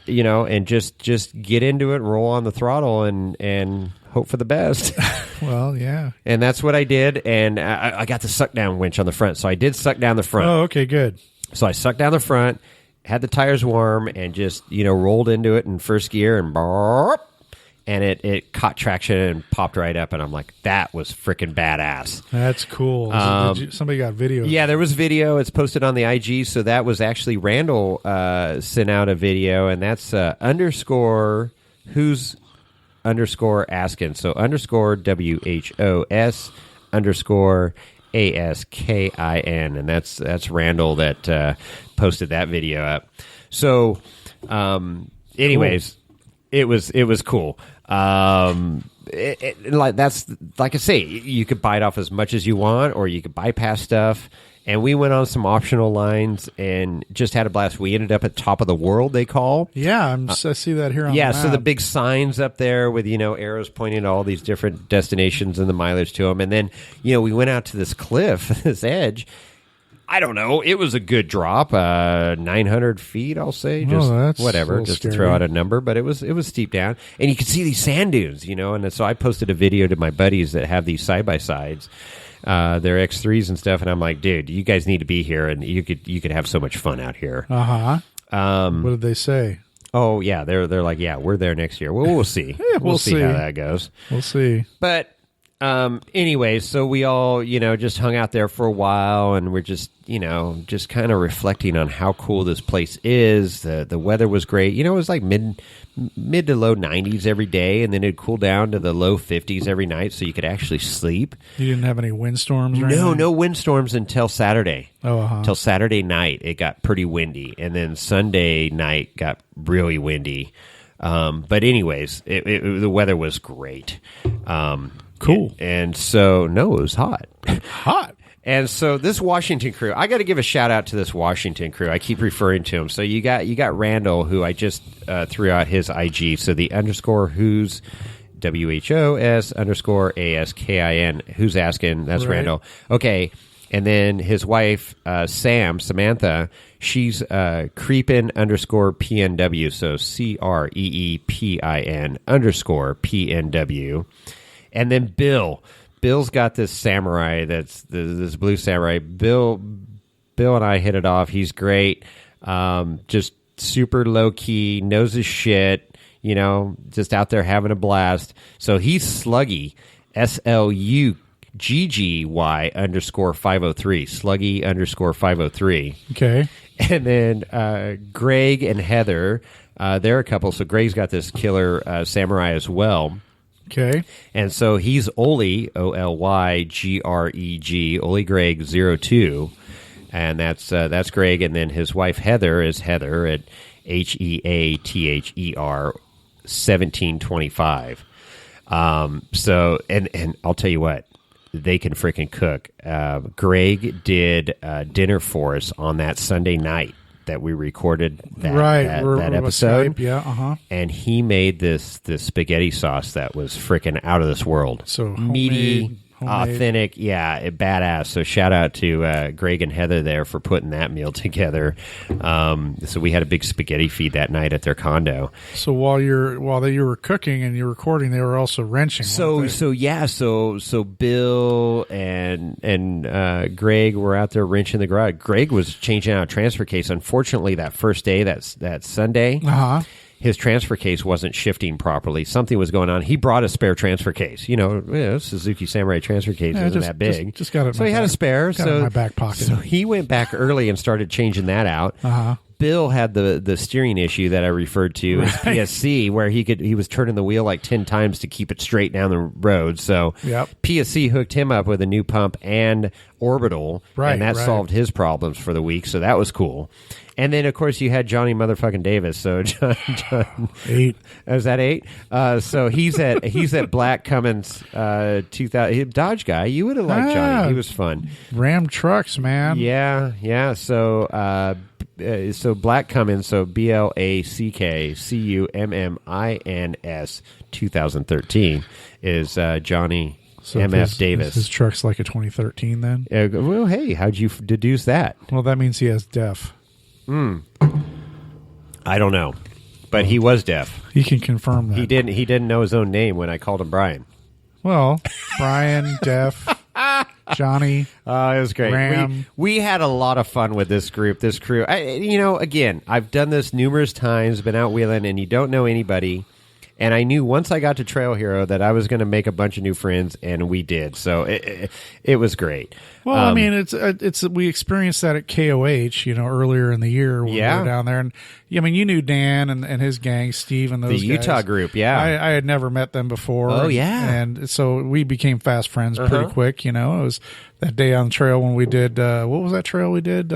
and just get into it, roll on the throttle, and hope for the best. Well, yeah. And that's what I did, and I got the suck down winch on the front, so I did suck down the front. Oh, okay, good. So I sucked down the front, had the tires warm, and just rolled into it in first gear, and burp, and it caught traction and popped right up, and I'm like, that was freaking badass. That's cool. Somebody got video. Yeah, there was video. It's posted on the IG, so that was actually Randall sent out a video, and that's _who's _asking. So _WHOS _ASKIN, and that's Randall that posted that video up. So, anyways, cool. It was cool. That's like I say, you could bite off as much as you want, or you could bypass stuff. And we went on some optional lines and just had a blast. We ended up at top of the world, they call. Yeah, I see that here on the map. So the big signs up there with, arrows pointing to all these different destinations and the mileage to them. And then, we went out to this cliff, this edge. I don't know. It was a good drop, 900 feet, I'll say. Just whatever, just to throw out a number. But it was steep down. And you could see these sand dunes, And so I posted a video to my buddies that have these side-by-sides. They're X3s and stuff, and I'm like, dude, you guys need to be here, and you could have so much fun out here. What did they say? Oh yeah, they're like, yeah, we're there next year. Well, we'll see. We'll see how that goes. We'll see. But anyway, so we all just hung out there for a while, and we're just just kind of reflecting on how cool this place is. The weather was great. It was like mid to low 90s every day, and then it'd cool down to the low 50s every night, so you could actually sleep. You didn't have any windstorms or anything? No windstorms until Saturday. Until Saturday night, it got pretty windy, and then Sunday night got really windy. But anyways, the weather was great. Cool. And so, no, it was hot. Hot. And so this Washington crew, I got to give a shout out to this Washington crew. I keep referring to him. So you got Randall, who I just threw out his IG. So the _who's WHOS _ASKIN. Who's asking? That's right. Randall. Okay. And then his wife, Samantha, she's creepin _PNW. So CREEPIN _PNW. And then Bill's got this samurai that's this blue samurai. Bill and I hit it off. He's great. Just super low key, knows his shit, just out there having a blast. So he's Sluggy, SLUGGY _503, Sluggy _503. Okay. And then Greg and Heather, they're a couple. So Greg's got this killer samurai as well. Okay. And so he's Oli, OLYGREG, Oli Greg 02. And that's Greg. And then his wife Heather is Heather at HEATHER 1725. So, and I'll tell you what, they can freaking cook. Greg did dinner for us on that Sunday night that we recorded that episode. Skype, yeah, and he made this spaghetti sauce that was freaking out of this world. So meaty, authentic, badass. So shout out to Greg and Heather there for putting that meal together. So we had a big spaghetti feed that night at their condo. So while they were cooking and you're recording, they were also wrenching. So Bill and Greg were out there wrenching the garage. Greg was changing out a transfer case. Unfortunately, that first day, that Sunday, his transfer case wasn't shifting properly. Something was going on. He brought a spare transfer case. Suzuki Samurai transfer case isn't that big. Just got it. So he had a spare. Got it in my back pocket. So he went back early and started changing that out. Bill had the steering issue that I referred to as PSC, where he was turning the wheel like 10 times to keep it straight down the road. So PSC hooked him up with a new pump and orbital, and that solved his problems for the week. So that was cool. And then, of course, you had Johnny motherfucking Davis. So John 8. Is that 8? So he's at Black Cummins 2000 Dodge guy. You would have liked Johnny. He was fun. Ram trucks, man. Yeah. So Black Cummins. So BLACKCUMMINS 2013 is Johnny So MF Davis. His truck's like a 2013 then? Well, hey, how'd you deduce that? Well, that means he has deaf. I don't know. But he was deaf. He can confirm that. He didn't know his own name when I called him Brian. Well, Brian, deaf, Johnny. It was great. Ram. We had a lot of fun with this group, this crew. Again, I've done this numerous times, been out wheeling, and you don't know anybody. And I knew once I got to Trail Hero that I was going to make a bunch of new friends, and we did. So it was great. Well, I mean, it's we experienced that at KOH, earlier in the year when we were down there. And I mean, you knew Dan and his gang, Steve, and those the Utah guys. Group. Yeah, I had never met them before. Oh yeah, and so we became fast friends pretty quick. It was that day on the trail when we did what was that trail we did?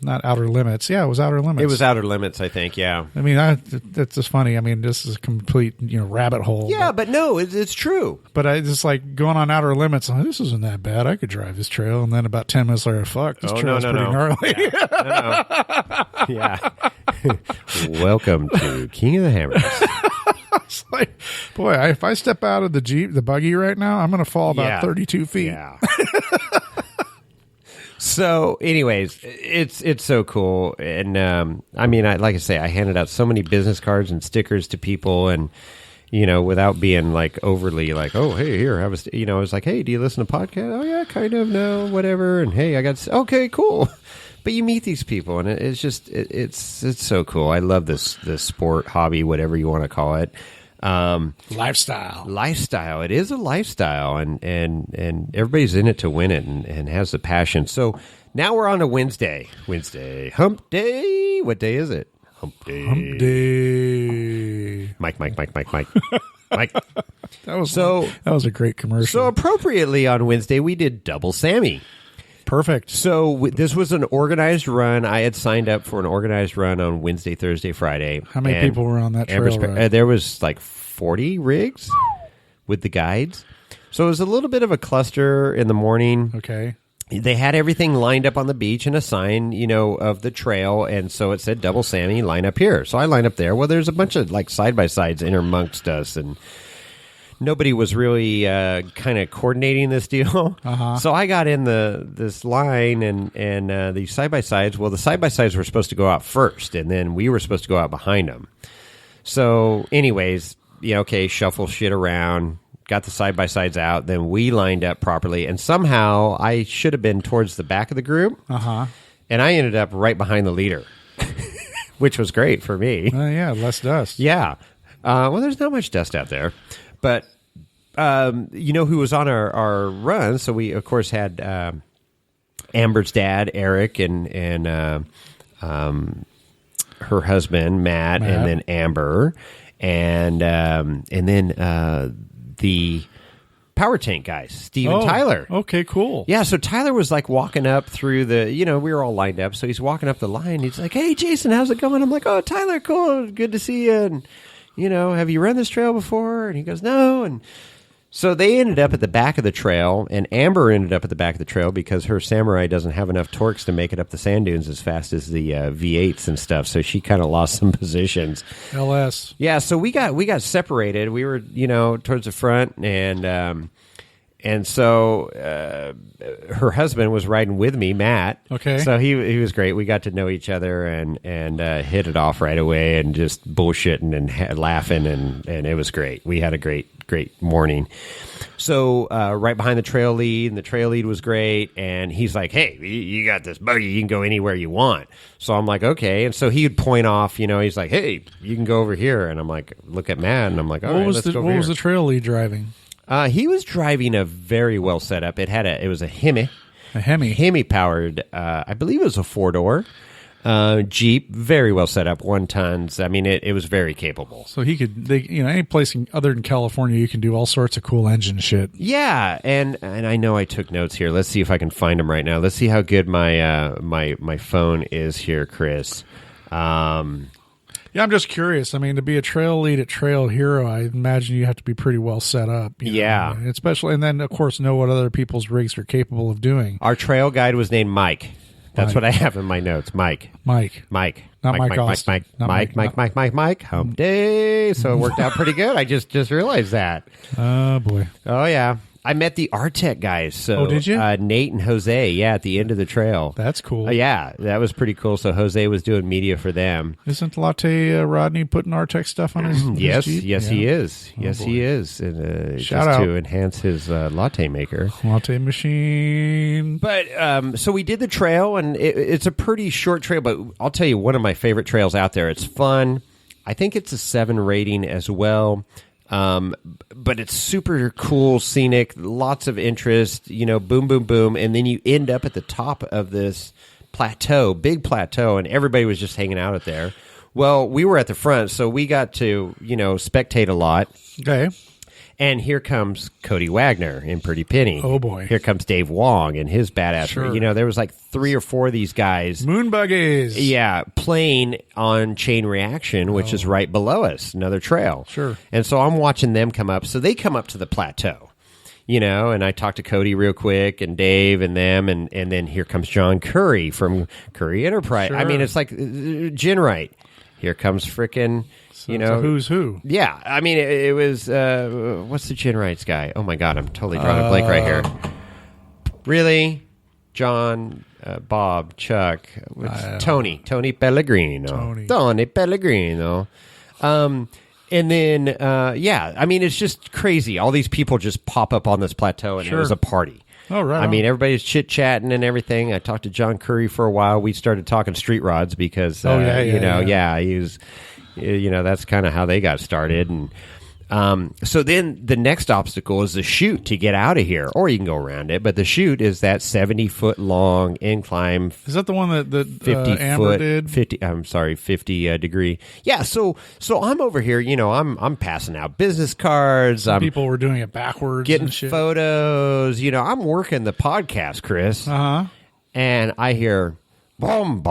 Not Outer Limits. Yeah, it was Outer Limits. It was Outer Limits, I think, yeah. I mean, that's just funny. I mean, this is a complete, rabbit hole. Yeah, but no, it's true. But I just like going on Outer Limits, this isn't that bad. I could drive this trail. And then about 10 minutes later, fuck, this trail's pretty gnarly. Yeah. Welcome to King of the Hammers. It's like, boy, if I step out of the buggy right now, I'm going to fall about 32 feet. Yeah. So, anyways, it's so cool, and I mean, like I say, I handed out so many business cards and stickers to people, and without being like overly like, oh, hey, here, have a, I was like, hey, do you listen to podcasts? Oh yeah, kind of, no, whatever, and hey, I got, okay, cool. But you meet these people, and it's just it's so cool. I love this sport, hobby, whatever you want to call it. Lifestyle. It is a lifestyle, and everybody's in it to win it, and has the passion. So now we're on a Wednesday, hump day. What day is it? Hump day. Mike. That was a great commercial. So appropriately on Wednesday we did Double Sammy. Perfect. So this was an organized run. I had signed up for an organized run on Wednesday, Thursday, Friday. How many people were on that trail ride? There was like 40 rigs with the guides. So it was a little bit of a cluster in the morning. Okay. They had everything lined up on the beach and a sign, of the trail. And so it said Double Sammy, line up here. So I lined up there. Well, there's a bunch of like side-by-sides intermongst us, and nobody was really kind of coordinating this deal. So I got in this line and the side-by-sides. Well, the side-by-sides were supposed to go out first, and then we were supposed to go out behind them. So anyways, shuffle shit around, got the side-by-sides out, then we lined up properly, and somehow I should have been towards the back of the group, and I ended up right behind the leader, which was great for me. Yeah, less dust. Yeah. Well, there's not much dust out there. But who was on our run? So we, of course, had Amber's dad, Eric, and her husband, Matt, and then Amber, and then the power tank guys, Steve and Tyler. Okay, cool. Yeah, so Tyler was like walking up through the, we were all lined up, so he's walking up the line. He's like, hey, Jason, how's it going? I'm like, oh, Tyler, cool, good to see you, and have you run this trail before? And he goes, no. And so they ended up at the back of the trail, and Amber ended up at the back of the trail because her Samurai doesn't have enough torques to make it up the sand dunes as fast as the V8s and stuff. So she kind of lost some positions. LS. Yeah, so we got separated. We were, towards the front, and so her husband was riding with me, Matt. Okay. So he was great. We got to know each other and hit it off right away and just bullshitting and laughing, and it was great. We had a great morning. So right behind the trail lead, and the trail lead was great, and he's like, hey, you got this buggy. You can go anywhere you want. So I'm like, okay. And so he would point off, he's like, hey, you can go over here. And I'm like, look at Matt, and I'm like, all right, let's go over here. What was the trail lead driving? He was driving a very well set up. It was a Hemi. A Hemi. Hemi powered, I believe it was a 4-door Jeep, very well set up, 1 tons. I mean, it was very capable. So any place other than California, you can do all sorts of cool engine shit. Yeah, and I know I took notes here. Let's see if I can find them right now. Let's see how good my my phone is here, Chris. Yeah, I'm just curious. I mean, to be a trail lead at Trail Hero, I imagine you have to be pretty well set up. Yeah. Especially, and then, of course, know what other people's rigs are capable of doing. Our trail guide was named Mike. That's what I have in my notes. Mike. Not Mike Austin. Mike. Hump day. So it worked out pretty good. I just realized that. Oh, boy. Oh, yeah. I met the Artec guys. So, did you? Nate and Jose, at the end of the trail. That's cool. Yeah, that was pretty cool. So Jose was doing media for them. Isn't Latte Rodney putting Artec stuff on his Yes, Jeep? yes, he is. Yes, boy. he is. And, Shout just out. to enhance his latte maker. Latte machine. But so we did the trail, and it's a pretty short trail, but I'll tell you, one of my favorite trails out there. It's fun. I think it's a 7 rating as well. But it's super cool, scenic, lots of interest, boom, boom, boom. And then you end up at the top of this plateau, big plateau, and everybody was just hanging out at there. Well, we were at the front, so we got to, spectate a lot. Okay. And here comes Cody Wagner in Pretty Penny. Oh, boy. Here comes Dave Wong and his badass. Sure. There was like 3 or 4 of these guys. Moon buggies. Yeah, playing on Chain Reaction, which is right below us, another trail. Sure. And so I'm watching them come up. So they come up to the plateau, and I talked to Cody real quick and Dave and them. And then here comes John Curry from Curry Enterprise. Sure. I mean, it's like Ginwright. Here comes frickin'... It's a who's who. Yeah, I mean, it was, what's the Ginwrights guy? Oh, my God, I'm totally drawing a blank right here. Really? John, Bob, Chuck, Tony Pellegrino. Tony Pellegrino. And then, I mean, it's just crazy. All these people just pop up on this plateau, and it was a party. Oh, right. I mean, everybody's chit-chatting and everything. I talked to John Curry for a while. We started talking street rods because, he was... that's kind of how they got started. And so then the next obstacle is the chute to get out of here, or you can go around it. But the chute is that 70-foot long incline. Is that the one that 50 Amber foot, did? 50 degree. Yeah. So I'm over here. I'm passing out business cards. People were doing it backwards, getting and shit. photos. I'm working the podcast, Chris. And I hear boom.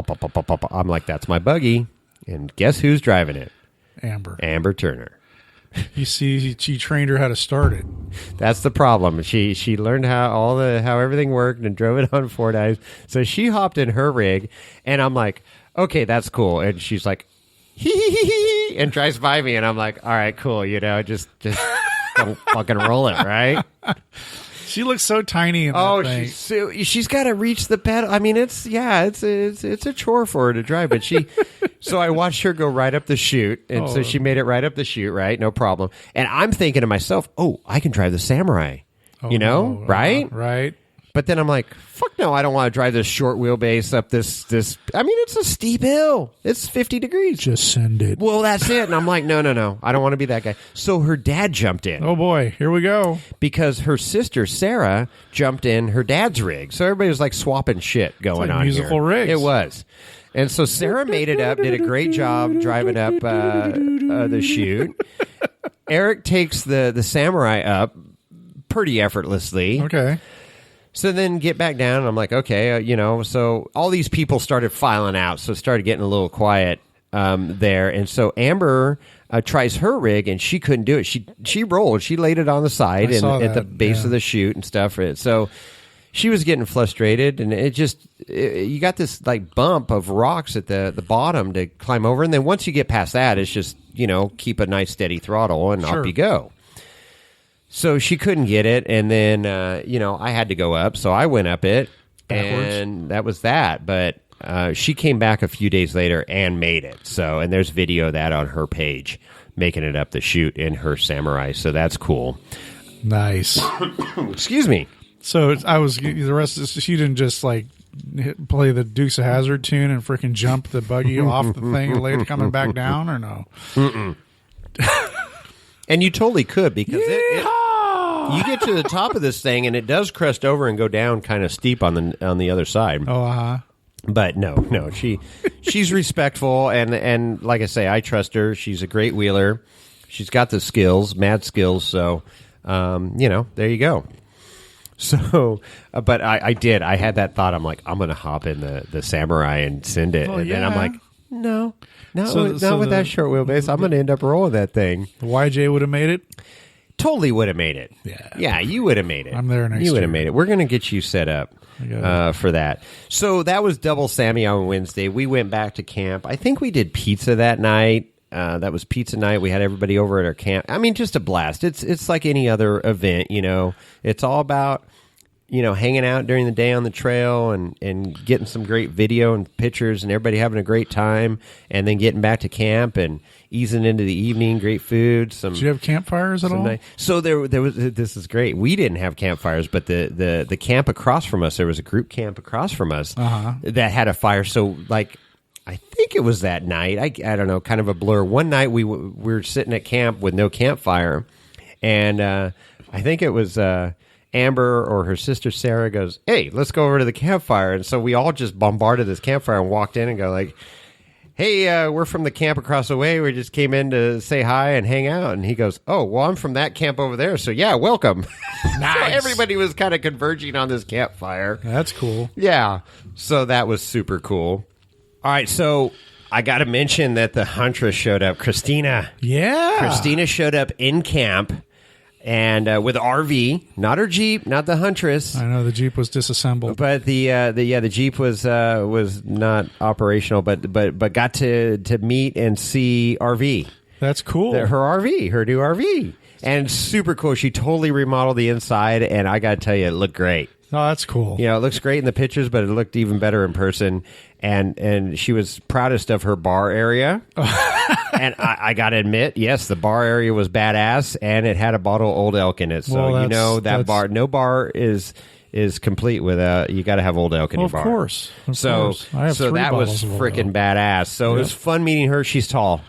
I'm like, that's my buggy. And guess who's driving it? Amber Turner. You see, she trained her how to start it. That's the problem. She learned how everything worked and drove it on Fordyce. So she hopped in her rig, and I'm like, okay, that's cool. And she's like, hee, and drives by me, and I'm like, all right, cool. Just don't fucking roll it, right? She looks so tiny in that thing. She's got to reach the pedal. I mean, it's a chore for her to drive, but so I watched her go right up the chute, and so she made it right up the chute, right? No problem. And I'm thinking to myself, I can drive the Samurai, right? Right. But then I'm like, fuck no, I don't want to drive this short wheelbase up this. I mean, it's a steep hill. It's 50 degrees. Just send it. Well, that's it. And I'm like, no. I don't want to be that guy. So her dad jumped in. Oh, boy. Here we go. Because her sister, Sarah, jumped in her dad's rig. So everybody was like swapping shit going on musical here. rigs. It was. And so Sarah made it up, did a great job driving up the chute. Eric takes the Samurai up pretty effortlessly. Okay. So then get back down, and I'm like, okay, so all these people started filing out, so it started getting a little quiet there. And so Amber tries her rig, and she couldn't do it. She rolled. She laid it on the side and at the base of the chute and stuff. So she was getting frustrated, and you got this like bump of rocks at the bottom to climb over. And then once you get past that, it's just, keep a nice steady throttle and up you go. So she couldn't get it, and then, I had to go up, so I went up it, and that was that. But she came back a few days later and made it. And there's video of that on her page, making it up the chute in her Samurai, so that's cool. Nice. Excuse me. So the rest of she didn't just, like, play the Dukes of Hazzard tune and freaking jump the buggy off the thing later coming back down, or no? Mm-mm. And you totally could, because you get to the top of this thing, and it does crest over and go down kind of steep on the other side. Oh, But no, she's respectful, and like I say, I trust her. She's a great wheeler. She's got the skills, mad skills. So, there you go. So, but I did. I had that thought. I'm like, I'm going to hop in the Samurai and send it, then I'm like, no. Not with that short wheelbase. I'm going to end up rolling that thing. The YJ would have made it? totally would have made it. Yeah, you would have made it. I'm there next year. You would have made it. We're going to get you set up for that. So that was Double Sammy on Wednesday. We went back to camp. I think we did pizza that night. That was pizza night. We had everybody over at our camp. I mean, just a blast. It's like any other event, you know. It's all about, you know, hanging out during the day on the trail and getting some great video and pictures and everybody having a great time, and then getting back to camp and easing into the evening, great food. Did you have campfires at all? So there was. This is great. We didn't have campfires, but the camp across from us, there was a group camp across from us that had a fire. So like, I think it was that night. I don't know, kind of a blur. One night we were sitting at camp with no campfire, and I think it was Amber or her sister Sarah goes, "Hey, let's go over to the campfire." And so we all just bombarded this campfire and walked in and go like, "Hey, we're from the camp across the way. We just came in to say hi and hang out." And he goes, "Oh, well, I'm from that camp over there. So yeah, welcome." Nice. So everybody was kind of converging on this campfire. That's cool. Yeah. So that was super cool. All right, so I got to mention that the Huntress showed up. Christina. Yeah. Christina showed up in camp and with RV, not her Jeep, not the Huntress. I know the Jeep was disassembled, but the Jeep was not operational, but got to meet and see RV. That's cool. Her RV, her new RV, and super cool. She totally remodeled the inside, and I got to tell you, it looked great. Oh, that's cool. You know, it looks great in the pictures, but it looked even better in person. And she was proudest of her bar area. And I got to admit, yes, the bar area was badass, and it had a bottle of Old Elk in it. So, well, you know, that bar, no bar is complete without, you got to have Old Elk in your bar. Of course. So that was freaking badass. So it was fun meeting her. She's tall.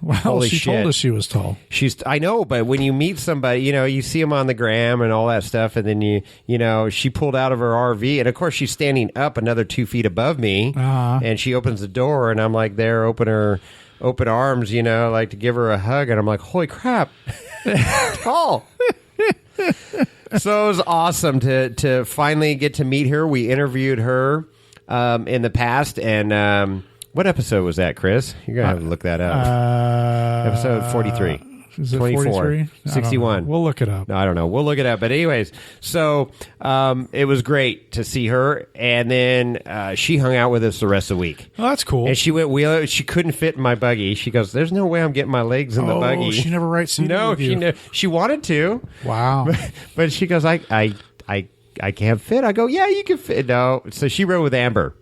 Well, Holy she shit. told us she was tall. I know, but when you meet somebody, you know, you see them on the gram and all that stuff, and then you know, she pulled out of her RV, and of course she's standing up another 2 feet above me, and she opens the door, and I'm like there, open arms, you know, like to give her a hug, and I'm like, holy crap, tall. So it was awesome to finally get to meet her. We interviewed her in the past, and what episode was that, Chris? You're going to have to look that up. Episode 43. Is it 24, 43? 61. We'll look it up. No, I don't know. We'll look it up. But anyways, so it was great to see her. And then she hung out with us the rest of the week. Oh, that's cool. And she went wheeler. She couldn't fit in my buggy. She goes, "There's no way I'm getting my legs in the buggy." She never right-seated with you. No, she wanted to. Wow. But she goes, I can't fit. I go, "Yeah, you can fit." No. So she rode with Amber.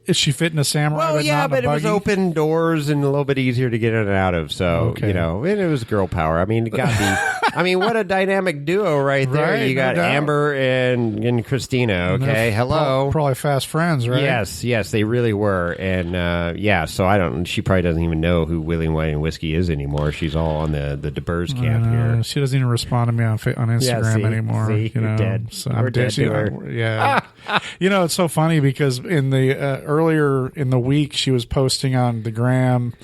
Is she fitting a Samurai? Well, yeah, but it was open doors and a little bit easier to get in and out of. So, you know, and it was girl power. I mean, it got the, I mean, what a dynamic duo right there. Right, you got Amber and Christina. Okay, hello. Probably fast friends, right? Yes, they really were. And yeah, so she probably doesn't even know who Wheeling Wine and Whiskey is anymore. She's all on the DeBurs camp here. She doesn't even respond to me on Instagram anymore. See, you know, you're dead. So we're dead to her. Yeah. You know, it's so funny because in the earlier in the week, she was posting on the gram.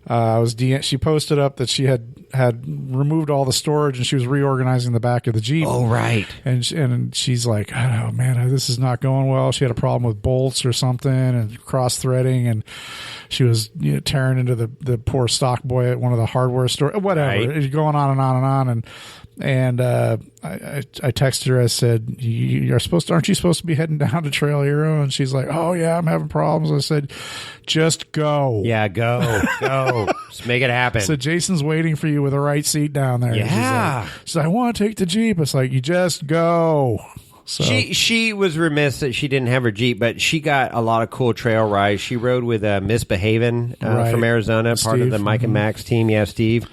She posted up that she had removed all the storage and she was reorganizing the back of the Jeep. Oh, right. And she's like, "Oh man, this is not going well." She had a problem with bolts or something and cross threading, and she was tearing into the poor stock boy at one of the hardware stores. Whatever, it's going on and on and on. And I texted her. I said, aren't you supposed to be heading down to Trail Hero? And she's like, "Oh yeah, I'm having problems." I said, "Just go." Yeah, go. Just make it happen. So Jason's waiting for you with the right seat down there. Yeah. She's like, "I want to take the Jeep." It's like, you just go. So she was remiss that she didn't have her Jeep, but she got a lot of cool trail rides. She rode with Misbehavin' from Arizona, part of the Mike and Max team. Yeah, Steve.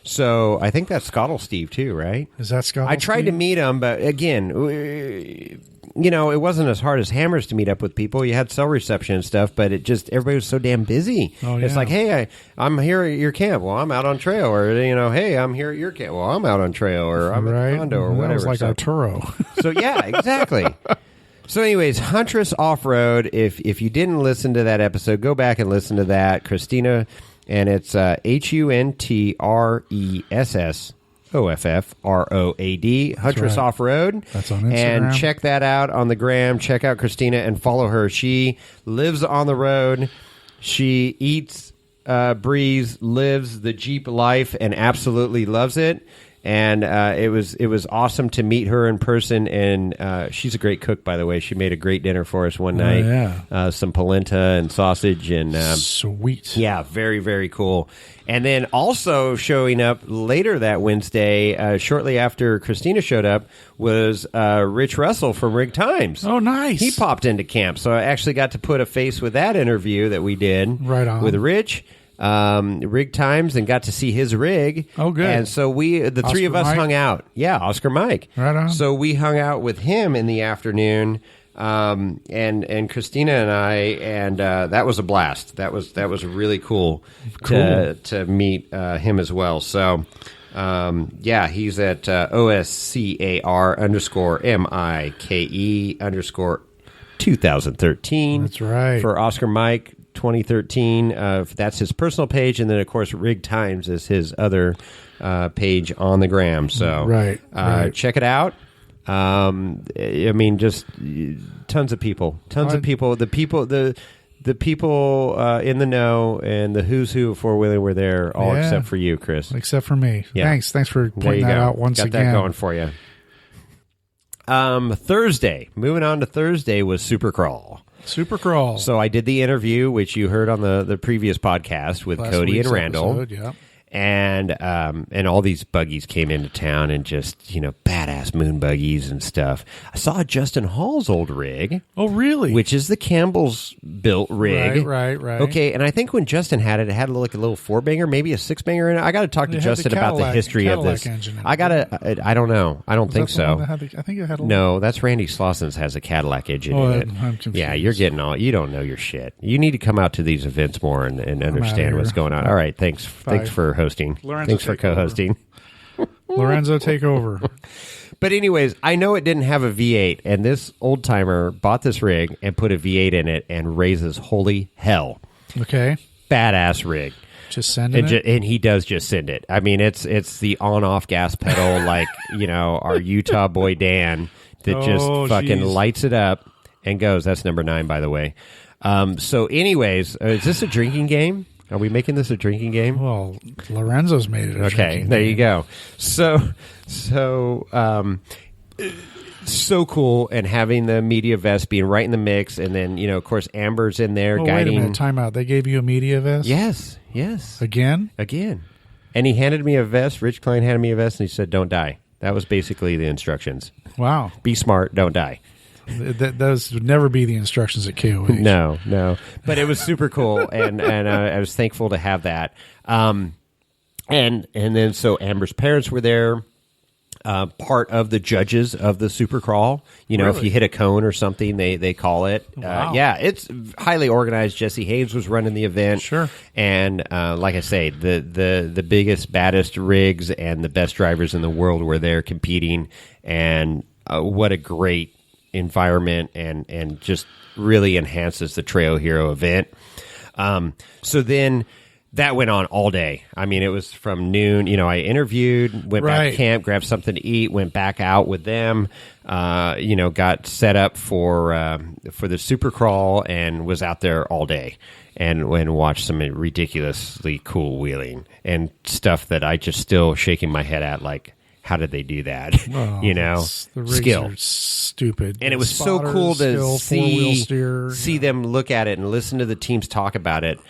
So I think that's Scottle Steve too, right? Is that Scottle? I tried to meet him, but again, you know, it wasn't as hard as Hammers to meet up with people. You had cell reception and stuff, but everybody was so damn busy. Oh, yeah. It's like, hey, I'm here at your camp. Well, I'm out on trail. Or, you know, hey, I'm here at your camp. Well, I'm out on trail. Or I'm at the condo or whatever. That was like Arturo. So, yeah, exactly. So, anyways, Huntress Off-Road, if you didn't listen to that episode, go back and listen to that. Christina, and it's HUNTRESSOFFROAD, Huntress Off-Road. That's on Instagram. And check that out on the gram. Check out Christina and follow her. She lives on the road. She eats, breathes, lives the Jeep life and absolutely loves it. And it was awesome to meet her in person, and she's a great cook, by the way. She made a great dinner for us one night. Some polenta and sausage, and sweet. Yeah, very, very cool. And then also showing up later that Wednesday, shortly after Christina showed up, was Rich Russell from Rig Times. Oh, nice. He popped into camp, so I actually got to put a face with that interview that we did with Rich. Rig Times, and got to see his rig. Oh, good. And so the three of us hung out. Yeah, Oscar Mike. Right on. So we hung out with him in the afternoon, and Christina and I, and that was a blast. That was really cool. To meet him as well. So he's at OSCAR_MIKE_2013. That's right. For Oscar Mike 2013. That's his personal page, and then of course Rig Times is his other page on the gram. So check it out. I mean, just tons of people. The people in the know and the who's who of four-wheeling were there, all except for you, Chris. Except for me. Yeah. Thanks for pointing that out once again. Got that going for you. Thursday. Moving on to Thursday was Supercrawl. So I did the interview, which you heard on the previous podcast with Cody and Randall. Episode, and all these buggies came into town, and just, badass moon buggies and stuff. I saw Justin Hall's old rig. Oh, really? Which is the Campbell's built rig. Right. Okay, and I think when Justin had it had like a little 4-banger, maybe a 6-banger in it. I got to talk to Justin about the history of this. I don't know. I don't think so. I think it had a No, that's Randy Slosson's has a Cadillac engine in it. I'm confused. Yeah, you're getting you don't know your shit. You need to come out to these events more and understand what's going on. All right, thanks for hosting. Lorenzo, thanks for co-hosting. Lorenzo, take over. But anyways, I know it didn't have a V8, and this old timer bought this rig and put a V8 in it and raises holy hell. Okay. Badass rig. Just sending it? And he does just send it. I mean, it's the on-off gas pedal like, our Utah boy Dan that just fucking lights it up and goes. That's number 9, by the way. So anyways, is this a drinking game? Are we making this a drinking game? Well, Lorenzo's made it a drinking there game. You go. So cool, and having the media vest being right in the mix, and then, of course, Amber's in there guiding. Wait a minute, time out. They gave you a media vest? Yes. Again. And he handed me a vest. Rich Klein handed me a vest, and he said, "Don't die." That was basically the instructions. Wow. Be smart, don't die. Those would never be the instructions at KOH. No. But it was super cool, and I was thankful to have that. And then so Amber's parents were there, part of the judges of the Supercrawl. Really? If you hit a cone or something, they call it. Wow. It's highly organized. Jesse Hayes was running the event. Sure. And like I say, the biggest, baddest rigs and the best drivers in the world were there competing, and what a great environment, and just really enhances the Trail Hero event. So then that went on all day. I mean, it was from noon. I interviewed, went back to camp, grabbed something to eat, went back out with them. Got set up for the Supercrawl, and was out there all day and watched some ridiculously cool wheeling and stuff that I just still shaking my head at, like, how did they do that? The rigs skill. Are stupid. And it was so cool to steer, see them look at it and listen to the teams talk about it.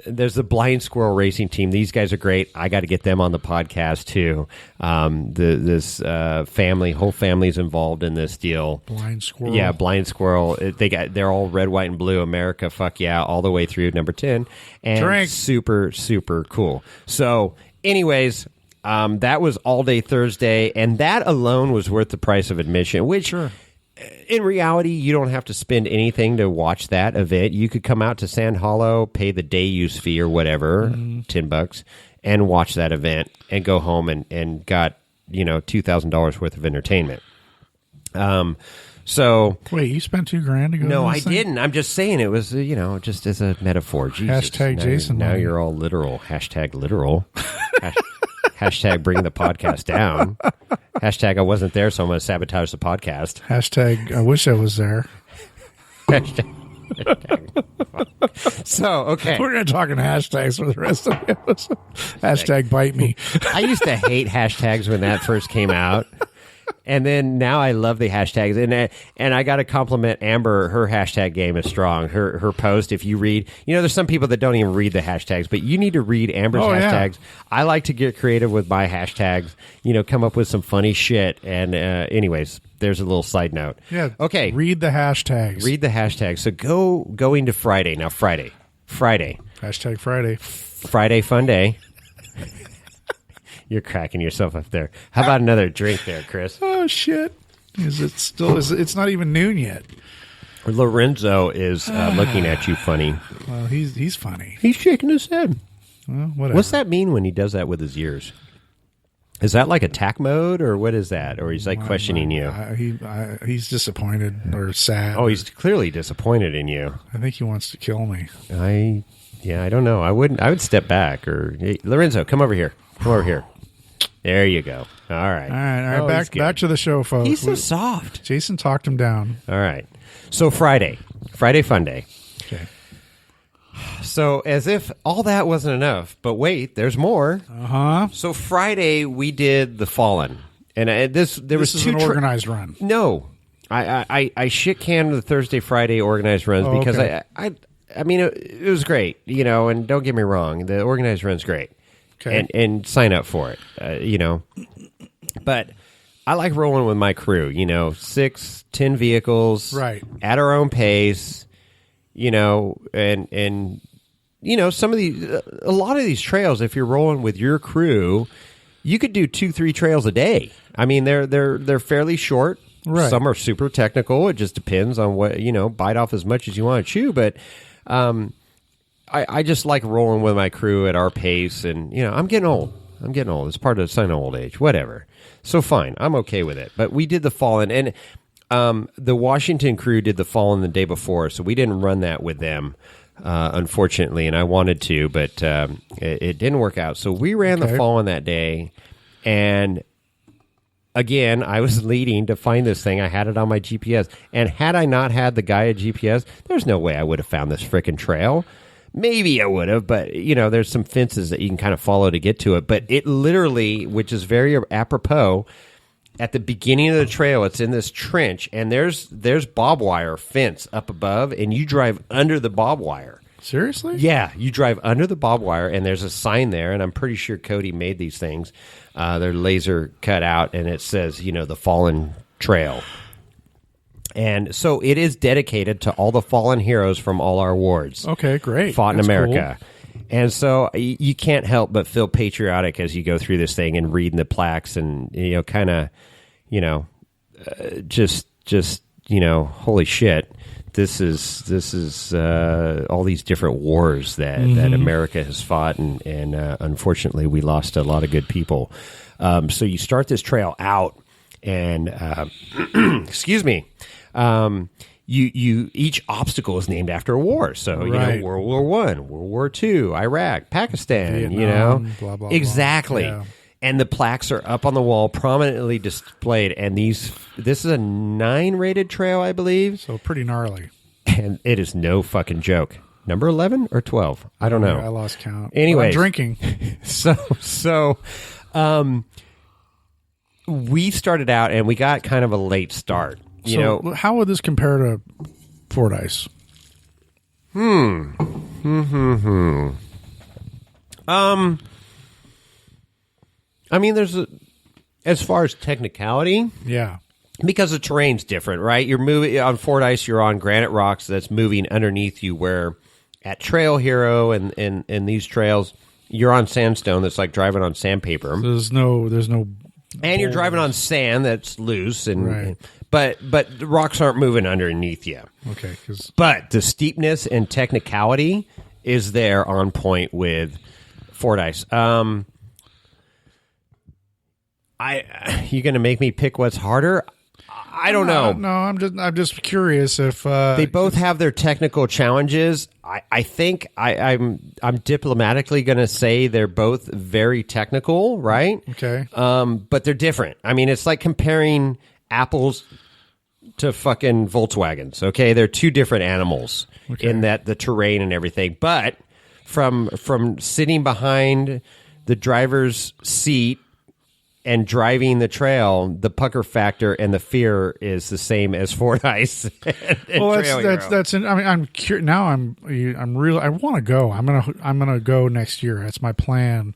There's the Blind Squirrel Racing team. These guys are great. I got to get them on the podcast too. This whole family's involved in this deal. Blind Squirrel. Yeah, Blind Squirrel. They're all red, white, and blue. America, fuck yeah, all the way through number 10. And Drink. Super, super cool. So, anyways. That was all day Thursday, and that alone was worth the price of admission, which in reality, you don't have to spend anything to watch that event. You could come out to Sand Hollow, pay the day use fee or whatever, $10, and watch that event and go home and got, $2,000 worth of entertainment. So wait, you spent $2,000 to go? No, to I this thing? didn't. I'm just saying it was, just as a metaphor. Jesus. Hashtag Jason. Now you're all literal. Hashtag literal. Hashtag bring the podcast down. Hashtag I wasn't there, so I'm going to sabotage the podcast. Hashtag I wish I was there. Hashtag So, okay. We're going to talk in hashtags for the rest of the episode. Hashtag bite me. I used to hate hashtags when that first came out. And then now I love the hashtags. And I got to compliment Amber. Her hashtag game is strong. Her post, if you read, there's some people that don't even read the hashtags, but you need to read Amber's hashtags. Yeah. I like to get creative with my hashtags, come up with some funny shit. And anyways, there's a little side note. Yeah. Okay. Read the hashtags. Read the hashtags. So going to Friday. Now, Friday. Hashtag Friday. Friday fun day. You're cracking yourself up there. How about another drink there, Chris? Oh, shit. It's not even noon yet. Lorenzo is looking at you funny. Well, he's funny. He's shaking his head. Well, whatever. What's that mean when he does that with his ears? Is that like attack mode, or what is that? Or he's like questioning you? He's disappointed or sad. Oh, he's clearly disappointed in you. I think he wants to kill me. I don't know. I would step back. Hey, Lorenzo, come over here. There you go. All right. Back to the show, folks. He's so soft. Jason talked him down. All right. So Friday fun day. Okay. So as if all that wasn't enough, but wait, there's more. So Friday we did the Fallen, and this was an organized run. No, I shit canned the Thursday Friday organized runs because I mean it was great, and don't get me wrong, the organized run's great. Okay. And sign up for it, But I like rolling with my crew, 6, 10 vehicles, right, at our own pace, and some of a lot of these trails, if you're rolling with your crew, you could do 2-3 trails a day. I mean, they're fairly short. Right. Some are super technical. It just depends on what, bite off as much as you want to chew. But, I just like rolling with my crew at our pace, and I'm getting old. It's part of the sign of old age, whatever. So fine, I'm okay with it. But we did the Fallen, and the Washington crew did the Fallen the day before, so we didn't run that with them, unfortunately. And I wanted to, but it didn't work out. So we ran the Fallen that day, and again, I was leading to find this thing. I had it on my GPS, and had I not had the Gaia GPS, there's no way I would have found this frickin' trail. Maybe I would have, but, there's some fences that you can kind of follow to get to it. But it literally, which is very apropos, at the beginning of the trail, it's in this trench, and there's barbed wire fence up above, and you drive under the barbed wire. Seriously? Yeah, you drive under the barbed wire, and there's a sign there, and I'm pretty sure Cody made these things. They're laser cut out, and it says, the Fallen Trail. And so it is dedicated to all the fallen heroes from all our wards. Okay, great. Fought in America. Cool. And so you can't help but feel patriotic as you go through this thing and reading the plaques and, kind of, just holy shit. This is all these different wars that America has fought. And unfortunately, we lost a lot of good people. So you start this trail out and, excuse me. You each obstacle is named after a war. So right. World War I, World War II, Iraq, Pakistan, Vietnam, blah, blah, exactly. Blah. Yeah. And the plaques are up on the wall, prominently displayed. And this is a 9 rated trail, I believe. So pretty gnarly. And it is no fucking joke. Number 11 or 12? I don't know. I lost count. Anyway, drinking. So, we started out and we got kind of a late start. How would this compare to Fordyce? I mean, as far as technicality, yeah, because the terrain's different, right? You're moving on Fordyce. You're on granite rocks that's moving underneath you. Where at Trail Hero and these trails, you're on sandstone that's like driving on sandpaper. There's no. And you're driving on sand that's loose, and right. but the rocks aren't moving underneath you. Okay, but the steepness and technicality is there on point with Fordyce. You going to make me pick what's harder? I don't know. No, I'm just curious if they both have their technical challenges. I think I'm diplomatically going to say they're both very technical, right? Okay. But they're different. I mean, it's like comparing apples to fucking Volkswagens. Okay, they're two different animals in that the terrain and everything. But from sitting behind the driver's seat and driving the trail, the pucker factor and the fear is the same as Ford Ice. And well, that's. I mean, I'm curious now. I'm real. I want to go. I'm gonna go next year. That's my plan.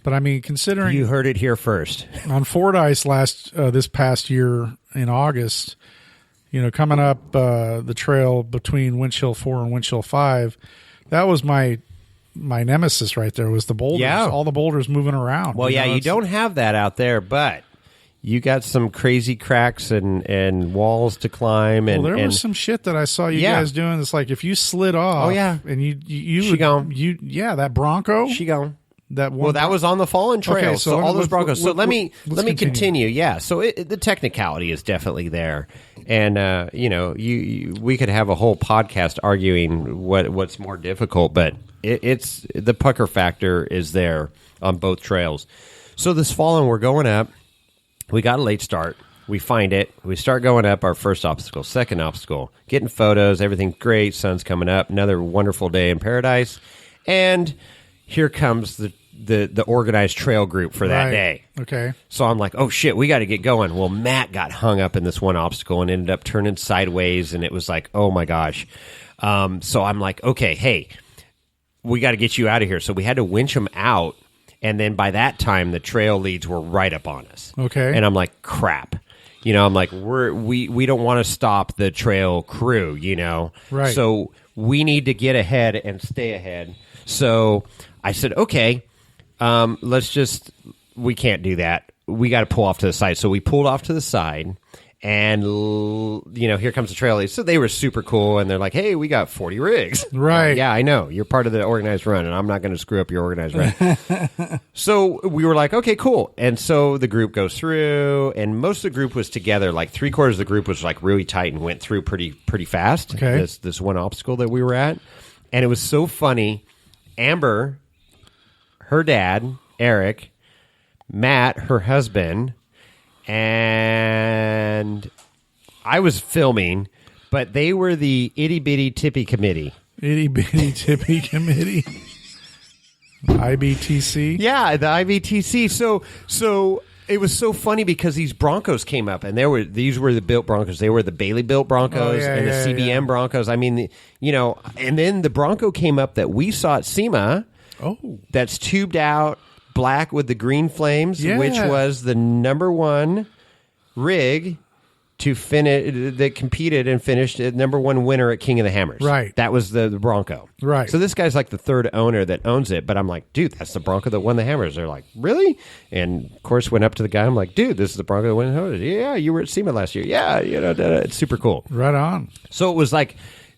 But I mean, considering you heard it here first on Ford Ice this past year in August, coming up the trail between Winch Hill 4 and Winch Hill 5, that was my nemesis right there. Was the boulders? Yeah. All the boulders moving around. Well, you don't have that out there, but you got some crazy cracks and walls to climb. And there was some shit that I saw you guys doing. It's like if you slid off. Oh yeah, and you she gone. That Bronco. She gone. That was on the Fallen Trail. Okay, so all those Broncos. So let me continue. Yeah. So the technicality is definitely there, and we could have a whole podcast arguing what's more difficult, but it's the pucker factor is there on both trails. So this Fallen, we're going up. We got a late start. We find it. We start going up our first obstacle, second obstacle, getting photos. Everything's great. Sun's coming up. Another wonderful day in paradise, and here comes the organized trail group for that day. Okay. So I'm like, oh, shit, we got to get going. Well, Matt got hung up in this one obstacle and ended up turning sideways, and it was like, oh, my gosh. So I'm like, okay, hey, we got to get you out of here. So we had to winch him out, and then by that time, the trail leads were right up on us. Okay. And I'm like, crap. I'm like, we don't want to stop the trail crew, Right. So we need to get ahead and stay ahead. So I said, okay, we can't do that. We got to pull off to the side. So we pulled off to the side, and, here comes the trail. So they were super cool, and they're like, hey, we got 40 rigs. Right. Yeah, I know. You're part of the organized run, and I'm not going to screw up your organized run. So we were like, okay, cool. And so the group goes through, and most of the group was together. Like 3/4 of the group was like really tight and went through pretty fast. Okay. This one obstacle that we were at. And it was so funny. Amber, her dad, Eric, Matt, her husband, and I was filming, but they were the Itty Bitty Tippy Committee. Itty Bitty Tippy Committee. IBTC? Yeah, the IBTC. So it was so funny because these Broncos came up, and these were the built Broncos. They were the Bailey built Broncos and the CBM Broncos. I mean, and then the Bronco came up that we saw at SEMA. Oh, that's tubed out, black with the green flames, which was the number one rig to finish that competed and finished number one winner at King of the Hammers. Right. That was the Bronco. Right. So this guy's like the third owner that owns it, but I'm like, dude, that's the Bronco that won the Hammers. They're like, really? And of course, went up to the guy. I'm like, dude, this is the Bronco that won the Hammers. Yeah, you were at SEMA last year. Yeah, it's super cool. Right on. So it was like,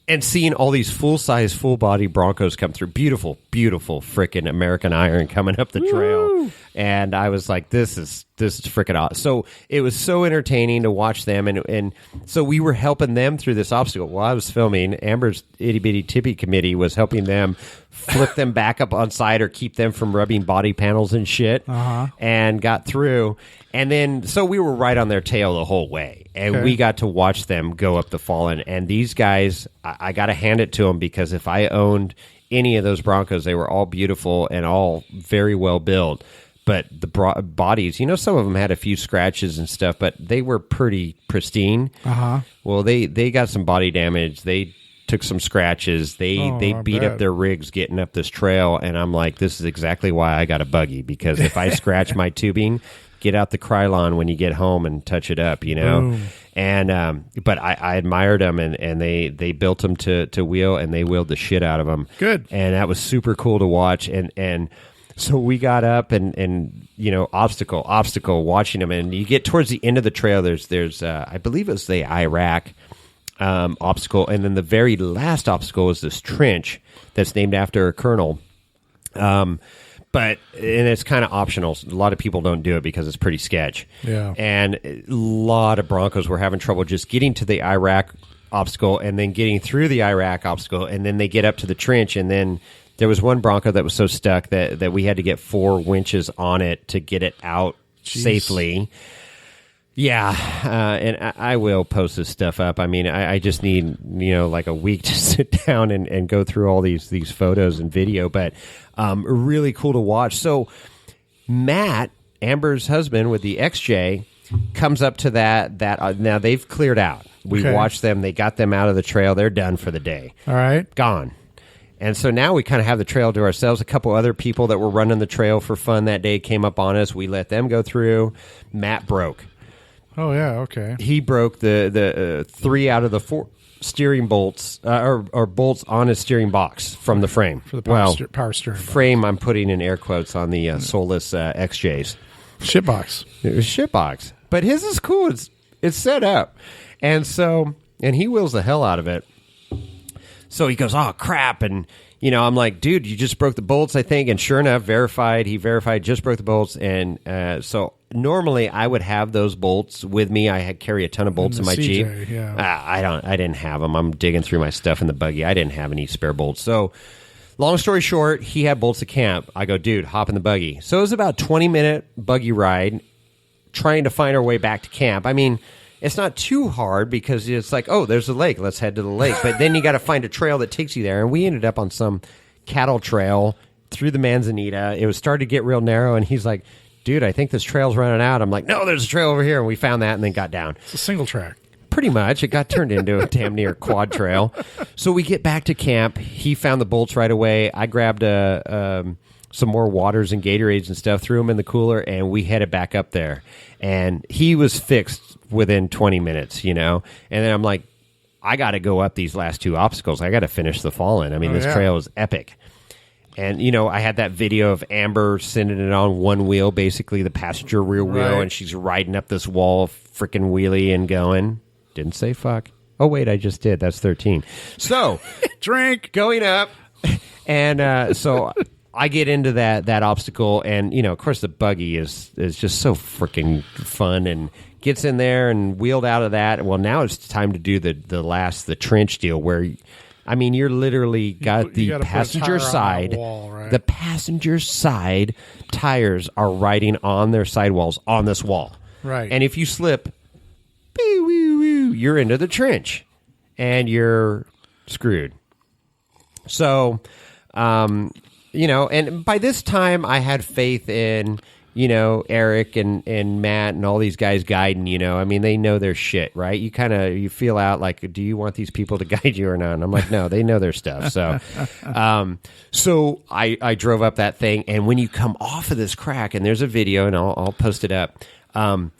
and seeing all these full-size, full-body Broncos come through. Beautiful, beautiful freaking American Iron coming up the trail. Woo! And I was like, this is freaking awesome. So it was so entertaining to watch them. And so we were helping them through this obstacle. While I was filming, Amber's Itty Bitty Tippy Committee was helping them flip them back up on side or keep them from rubbing body panels and shit. And got through. And then, so we were right on their tail the whole way. And we got to watch them go up the Fallen. And these guys, I got to hand it to them, because if I owned any of those Broncos, they were all beautiful and all very well built. But the bodies, some of them had a few scratches and stuff, but they were pretty pristine. Well, they got some body damage. They took some scratches. They beat up their rigs getting up this trail. And I'm like, this is exactly why I got a buggy, because if I scratch my tubing, get out the Krylon when you get home and touch it up, Boom. And but I admired them, and they built them to wheel, and they wheeled the shit out of them. Good. And that was super cool to watch. And so we got up and obstacle, watching them, and you get towards the end of the trail. There's I believe it was the Iraq obstacle, and then the very last obstacle is this trench that's named after a colonel. And it's kind of optional. A lot of people don't do it because it's pretty sketch. Yeah. And a lot of Broncos were having trouble just getting to the Iraq obstacle and then getting through the Iraq obstacle, and then they get up to the trench, and then there was one Bronco that was so stuck that we had to get 4 winches on it to get it out safely. Yeah, and I will post this stuff up. I mean, I just need, like a week to sit down and go through all these photos and video, but really cool to watch. So Matt, Amber's husband with the XJ, comes up to that now they've cleared out. We watched them. They got them out of the trail. They're done for the day. All right. Gone. And so now we kind of have the trail to ourselves. A couple other people that were running the trail for fun that day came up on us. We let them go through. Matt broke. Oh, yeah, okay. He broke the 3 out of the 4 steering bolts, or bolts on his steering box from the frame. For the power steering frame, box. I'm putting in air quotes on the soulless XJs. Shitbox. It was shitbox. But his is cool. It's set up. And he wheels the hell out of it. So he goes, oh, crap. And, I'm like, dude, you just broke the bolts, I think. And sure enough, he verified, just broke the bolts. And so normally I would have those bolts with me. I carry a ton of bolts in my Jeep. Yeah. I didn't have them. I'm digging through my stuff in the buggy. I didn't have any spare bolts. So long story short, he had bolts to camp. I go, dude, hop in the buggy. So it was about a 20-minute buggy ride trying to find our way back to camp. I mean, it's not too hard because it's like, oh, there's a lake. Let's head to the lake. But then you got to find a trail that takes you there. And we ended up on some cattle trail through the Manzanita. It was starting to get real narrow. And he's like, dude, I think this trail's running out. I'm like, no, there's a trail over here. And we found that and then got down. It's a single track. Pretty much. It got turned into a damn near quad trail. So we get back to camp. He found the bolts right away. I grabbed some more waters and Gatorades and stuff, threw them in the cooler, and we headed back up there. And he was fixed within 20 minutes, And then I'm like, I got to go up these last 2 obstacles. I got to finish the Fallen. I mean, this trail is epic. And, I had that video of Amber sending it on one wheel, basically the passenger rear wheel, and she's riding up this wall, freaking wheelie and going. Didn't say fuck. Oh, wait, I just did. That's 13. So, drink. Going up. And so I get into that obstacle, and, of course, the buggy is just so freaking fun and gets in there and wheeled out of that. Well, now it's time to do the trench deal where, I mean, you're literally got the passenger side. Wall, right? The passenger side tires are riding on their sidewalls on this wall. Right. And if you slip, you're into the trench and you're screwed. So, and by this time I had faith in, Eric and Matt and all these guys guiding, I mean, they know their shit, right? You feel out like, do you want these people to guide you or not? And I'm like, no, they know their stuff. So, so I drove up that thing. And when you come off of this crack, and there's a video and I'll post it up. Local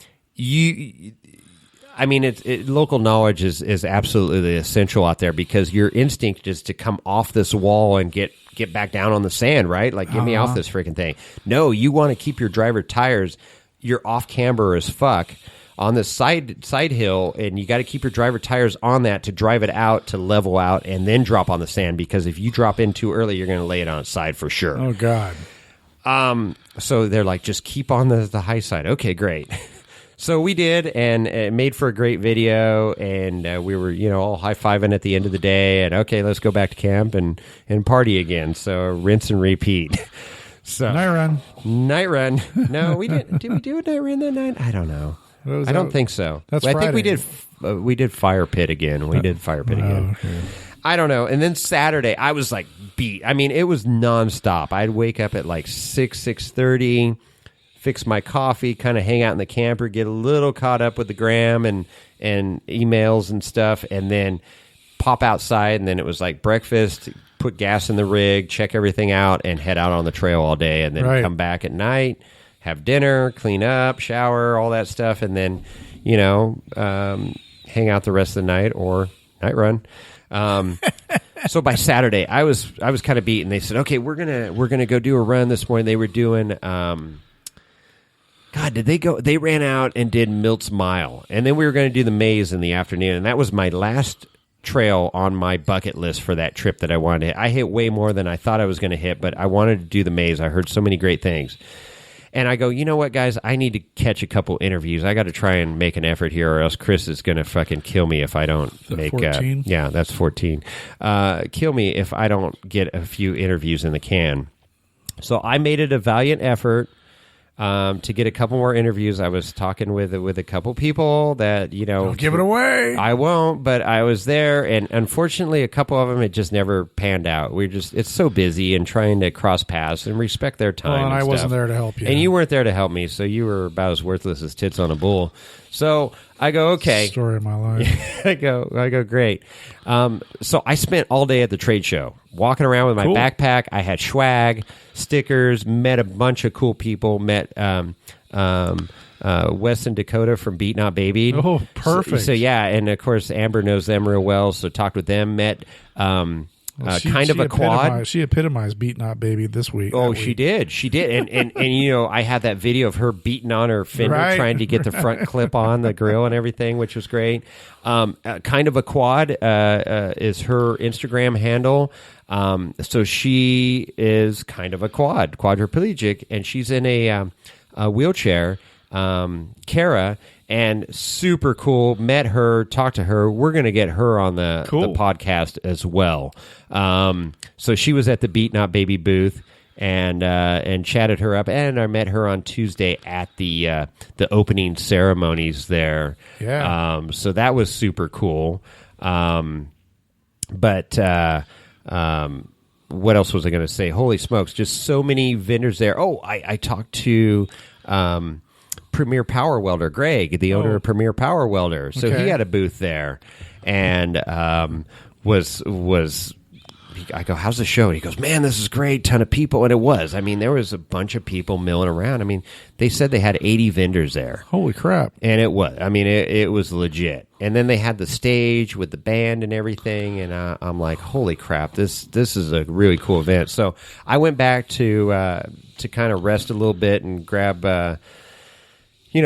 knowledge is absolutely essential out there because your instinct is to come off this wall and get back down on the sand, right? Like, get me off this freaking thing. No, you want to keep your driver tires. You're off camber as fuck on this side hill, and you got to keep your driver tires on that to drive it out, to level out, and then drop on the sand because if you drop in too early, you're going to lay it on its side for sure. Oh, God. So they're like, just keep on the high side. Okay, great. So we did, and it made for a great video, and we were, all high-fiving at the end of the day, and okay, let's go back to camp and party again. So rinse and repeat. So Night run. No, we didn't. Did we do a night run that night? I don't know. I don't think so. That's I Friday. think we did fire pit again. Okay. I don't know. And then Saturday, I was like beat. I mean, it was nonstop. I'd wake up at like 6:30. Fix my coffee, kind of hang out in the camper, get a little caught up with the gram and emails and stuff, and then pop outside. And then it was like breakfast, put gas in the ring, check everything out, and head out on the trail all day. And then come back at night, have dinner, clean up, shower, all that stuff, and then, hang out the rest of the night or night run. So by Saturday, I was kind of beat, and they said, okay, we're gonna go do a run this morning. They were doing. God, did they go? They ran out and did Milt's Mile, and then we were going to do the maze in the afternoon, and that was my last trail on my bucket list for that trip that I wanted to hit. I hit way more than I thought I was going to hit, but I wanted to do the maze. I heard so many great things. And I go, you know what, guys? I need to catch a couple interviews. I got to try and make an effort here, or else Chris is going to fucking kill me if I don't make 14? Yeah, that's 14. Kill me if I don't get a few interviews in the can. So I made it a valiant effort. to get a couple more interviews. I was talking with a couple people that, Don't give it away. I won't, but I was there, and unfortunately, a couple of them, it just never panned out. It's so busy and trying to cross paths and respect their time. Well, and I stuff. wasn't there to help you. And you weren't there to help me, so you were about as worthless as tits on a bull. So I go, okay. Story of my life. I go, great. So I spent all day at the trade show, walking around with my backpack. I had swag, stickers, met a bunch of cool people, met Wes and Dakota from Beat Not Baby. Oh, perfect. So yeah, and of course Amber knows them real well, so talked with them, met kind of a quad. She epitomized Beat Not Baby this week. Oh, she did. And I had that video of her beating on her fender, trying to get the front clip on the grill and everything, which was great. Kind of a quad is her Instagram handle. So she is kind of a quadriplegic, and she's in a wheelchair. Kara, and super cool. Met her, talked to her. We're going to get her on the podcast as well. So she was at the Beat Not Baby booth and chatted her up. And I met her on Tuesday at the opening ceremonies there. Yeah. So that was super cool. But what else was I going to say? Holy smokes! Just so many vendors there. Oh, I talked to. Premier Power Welder, Greg, the owner of Premier Power Welder. So he had a booth there, and was I go, how's the show? And he goes, man, this is great, ton of people, and it was. I mean, there was a bunch of people milling around. I mean, they said they had 80 vendors there. Holy crap! And it was. I mean, it was legit. And then they had the stage with the band and everything, and I'm like, holy crap, this is a really cool event. So I went back to kind of rest a little bit and grab.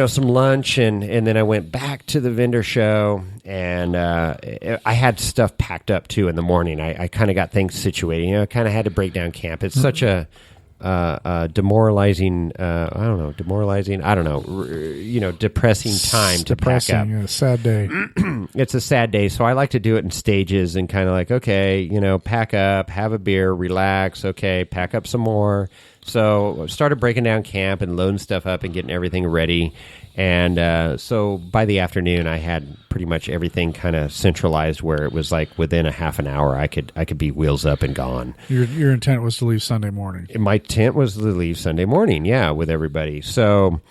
Some lunch, and then I went back to the vendor show, and I had stuff packed up, too, in the morning. I kind of got things situated. I kind of had to break down camp. It's such a demoralizing, depressing time to pack up. A sad day. It's a sad day, so I like to do it in stages and kind of like, okay, pack up, have a beer, relax, okay, pack up some more. So I started breaking down camp and loading stuff up and getting everything ready. And so by the afternoon, I had pretty much everything kind of centralized where it was like within a half an hour, I could be wheels up and gone. Your intent was to leave Sunday morning. My intent was to leave Sunday morning, yeah, with everybody. So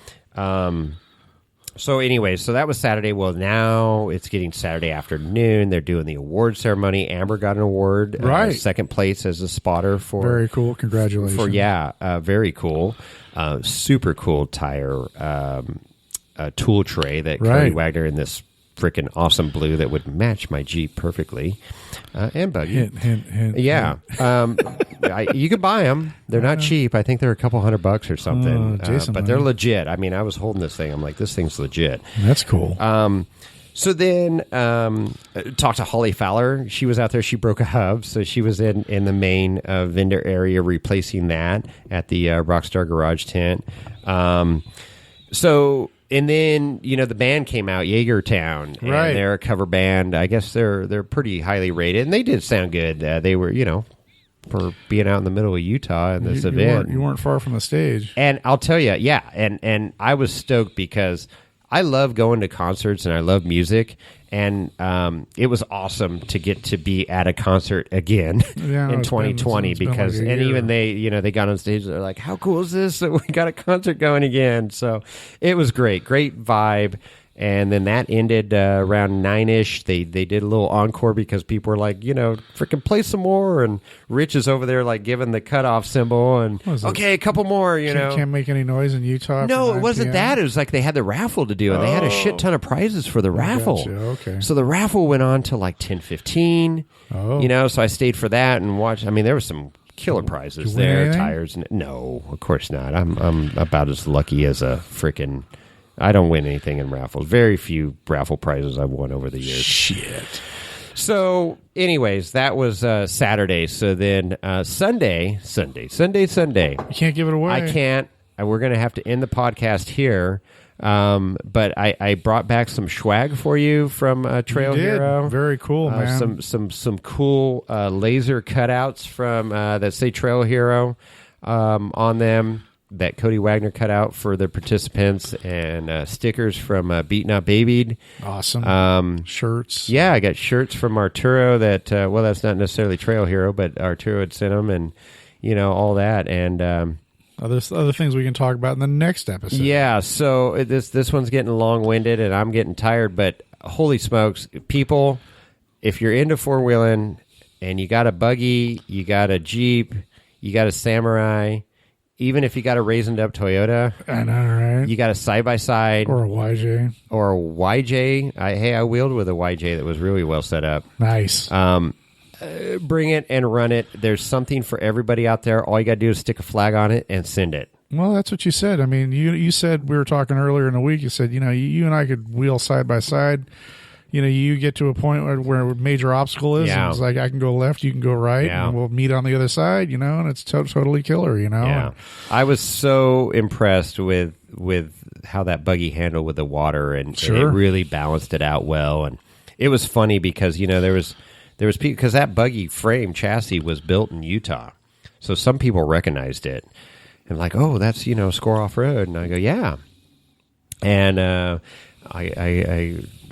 anyway, so that was Saturday. Well, now it's getting Saturday afternoon. They're doing the award ceremony. Amber got an award, second place as a spotter for. Very cool. Congratulations. Very cool. Super cool tire tool tray that Cody Wagner in this freaking awesome blue that would match my Jeep perfectly, and buggy. Hint. Yeah. You could buy them. They're not cheap. I think they're a couple $100 or something. But they're legit. I mean, I was holding this thing. I'm like, this thing's legit. That's cool. So then talked to Holly Fowler. She was out there. She broke a hub. So she was in the main vendor area replacing that at the Rockstar Garage tent. And then, the band came out, Jaegertown, and they're a cover band. I guess they're pretty highly rated, and they did sound good. They were, for being out in the middle of Utah in this event. You weren't far from the stage. And I'll tell you, yeah, and I was stoked because I love going to concerts and I love music, and it was awesome to get to be at a concert again in 2020 because even they got on stage, they're like, how cool is this that we got a concert going again? So it was great vibe. And then that ended around 9-ish. They did a little encore because people were like, freaking play some more. And Rich is over there like giving the cutoff symbol and okay, a couple more. Can't make any noise in Utah. No, it wasn't that. It was like they had the raffle to do, and they had a shit ton of prizes for the raffle. Gotcha. Okay. So the raffle went on to like 10:15. So I stayed for that and watched. I mean, there were some killer prizes there. Tires. No, of course not. I'm about as lucky as a freaking. I don't win anything in raffles. Very few raffle prizes I've won over the years. Shit. So, anyways, that was Saturday. So then Sunday. You can't give it away. I can't. We're going to have to end the podcast here. But I brought back some swag for you from Trail Hero. Very cool, man. Some cool laser cutouts from that say Trail Hero on them. that Cody Wagner cut out for the participants, and stickers from Beat Not Babied. Awesome. Shirts. Yeah, I got shirts from Arturo that, that's not necessarily Trail Hero, but Arturo had sent them, and, all that. And other things we can talk about in the next episode. Yeah, so this one's getting long-winded, and I'm getting tired, but holy smokes, people, if you're into four-wheeling and you got a buggy, you got a Jeep, you got a Samurai, even if you got a raisined-up Toyota, I know, right? You got a side-by-side. Or a YJ. I wheeled with a YJ that was really well set up. Nice. Bring it and run it. There's something for everybody out there. All you got to do is stick a flag on it and send it. Well, that's what you said. I mean, you said, we were talking earlier in the week, you said, you and I could wheel side by side. You get to a point where a major obstacle is, and it's like, I can go left, you can go right, and we'll meet on the other side, and it's totally killer, Yeah. I was so impressed with how that buggy handled with the water, and it really balanced it out well. And it was funny because, there was people, because that buggy frame chassis was built in Utah. So some people recognized it and like, oh, that's, Score Off Road. And I go, yeah. And I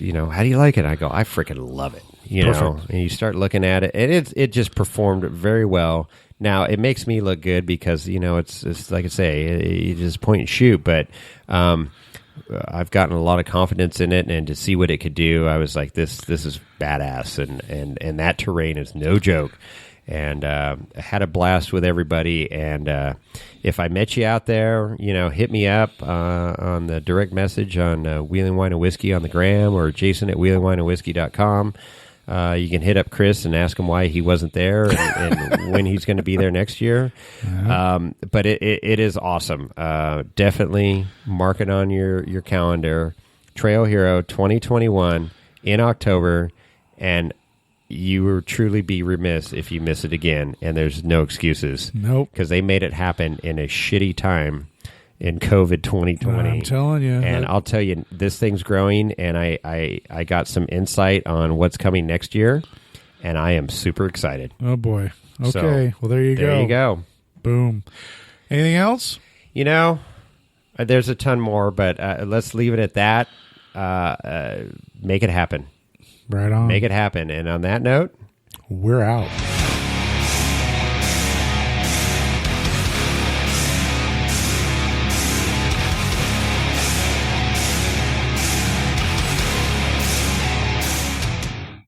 how do you like it? I go, I freaking love it. Perfect. And you start looking at it, and it just performed very well. Now, it makes me look good because, it's like I say, you just point and shoot. But I've gotten a lot of confidence in it, and to see what it could do, I was like, this is badass, and that terrain is no joke. And I had a blast with everybody. And if I met you out there, hit me up on the direct message on Wheeling Wine and Whiskey on the gram, or Jason at wheelingwineandwhiskey.com. You can hit up Chris and ask him why he wasn't there and when he's going to be there next year. But it is awesome. Definitely mark it on your calendar. Trail Hero 2021 in October, and you will truly be remiss if you miss it again, and there's no excuses. Nope. Because they made it happen in a shitty time in COVID 2020. I'm telling you. And I'll tell you, this thing's growing, and I got some insight on what's coming next year, and I am super excited. Oh, boy. Okay. Well, there you go. There you go. Boom. Anything else? There's a ton more, but let's leave it at that. Make it happen. Right on. Make it happen. And on that note, we're out.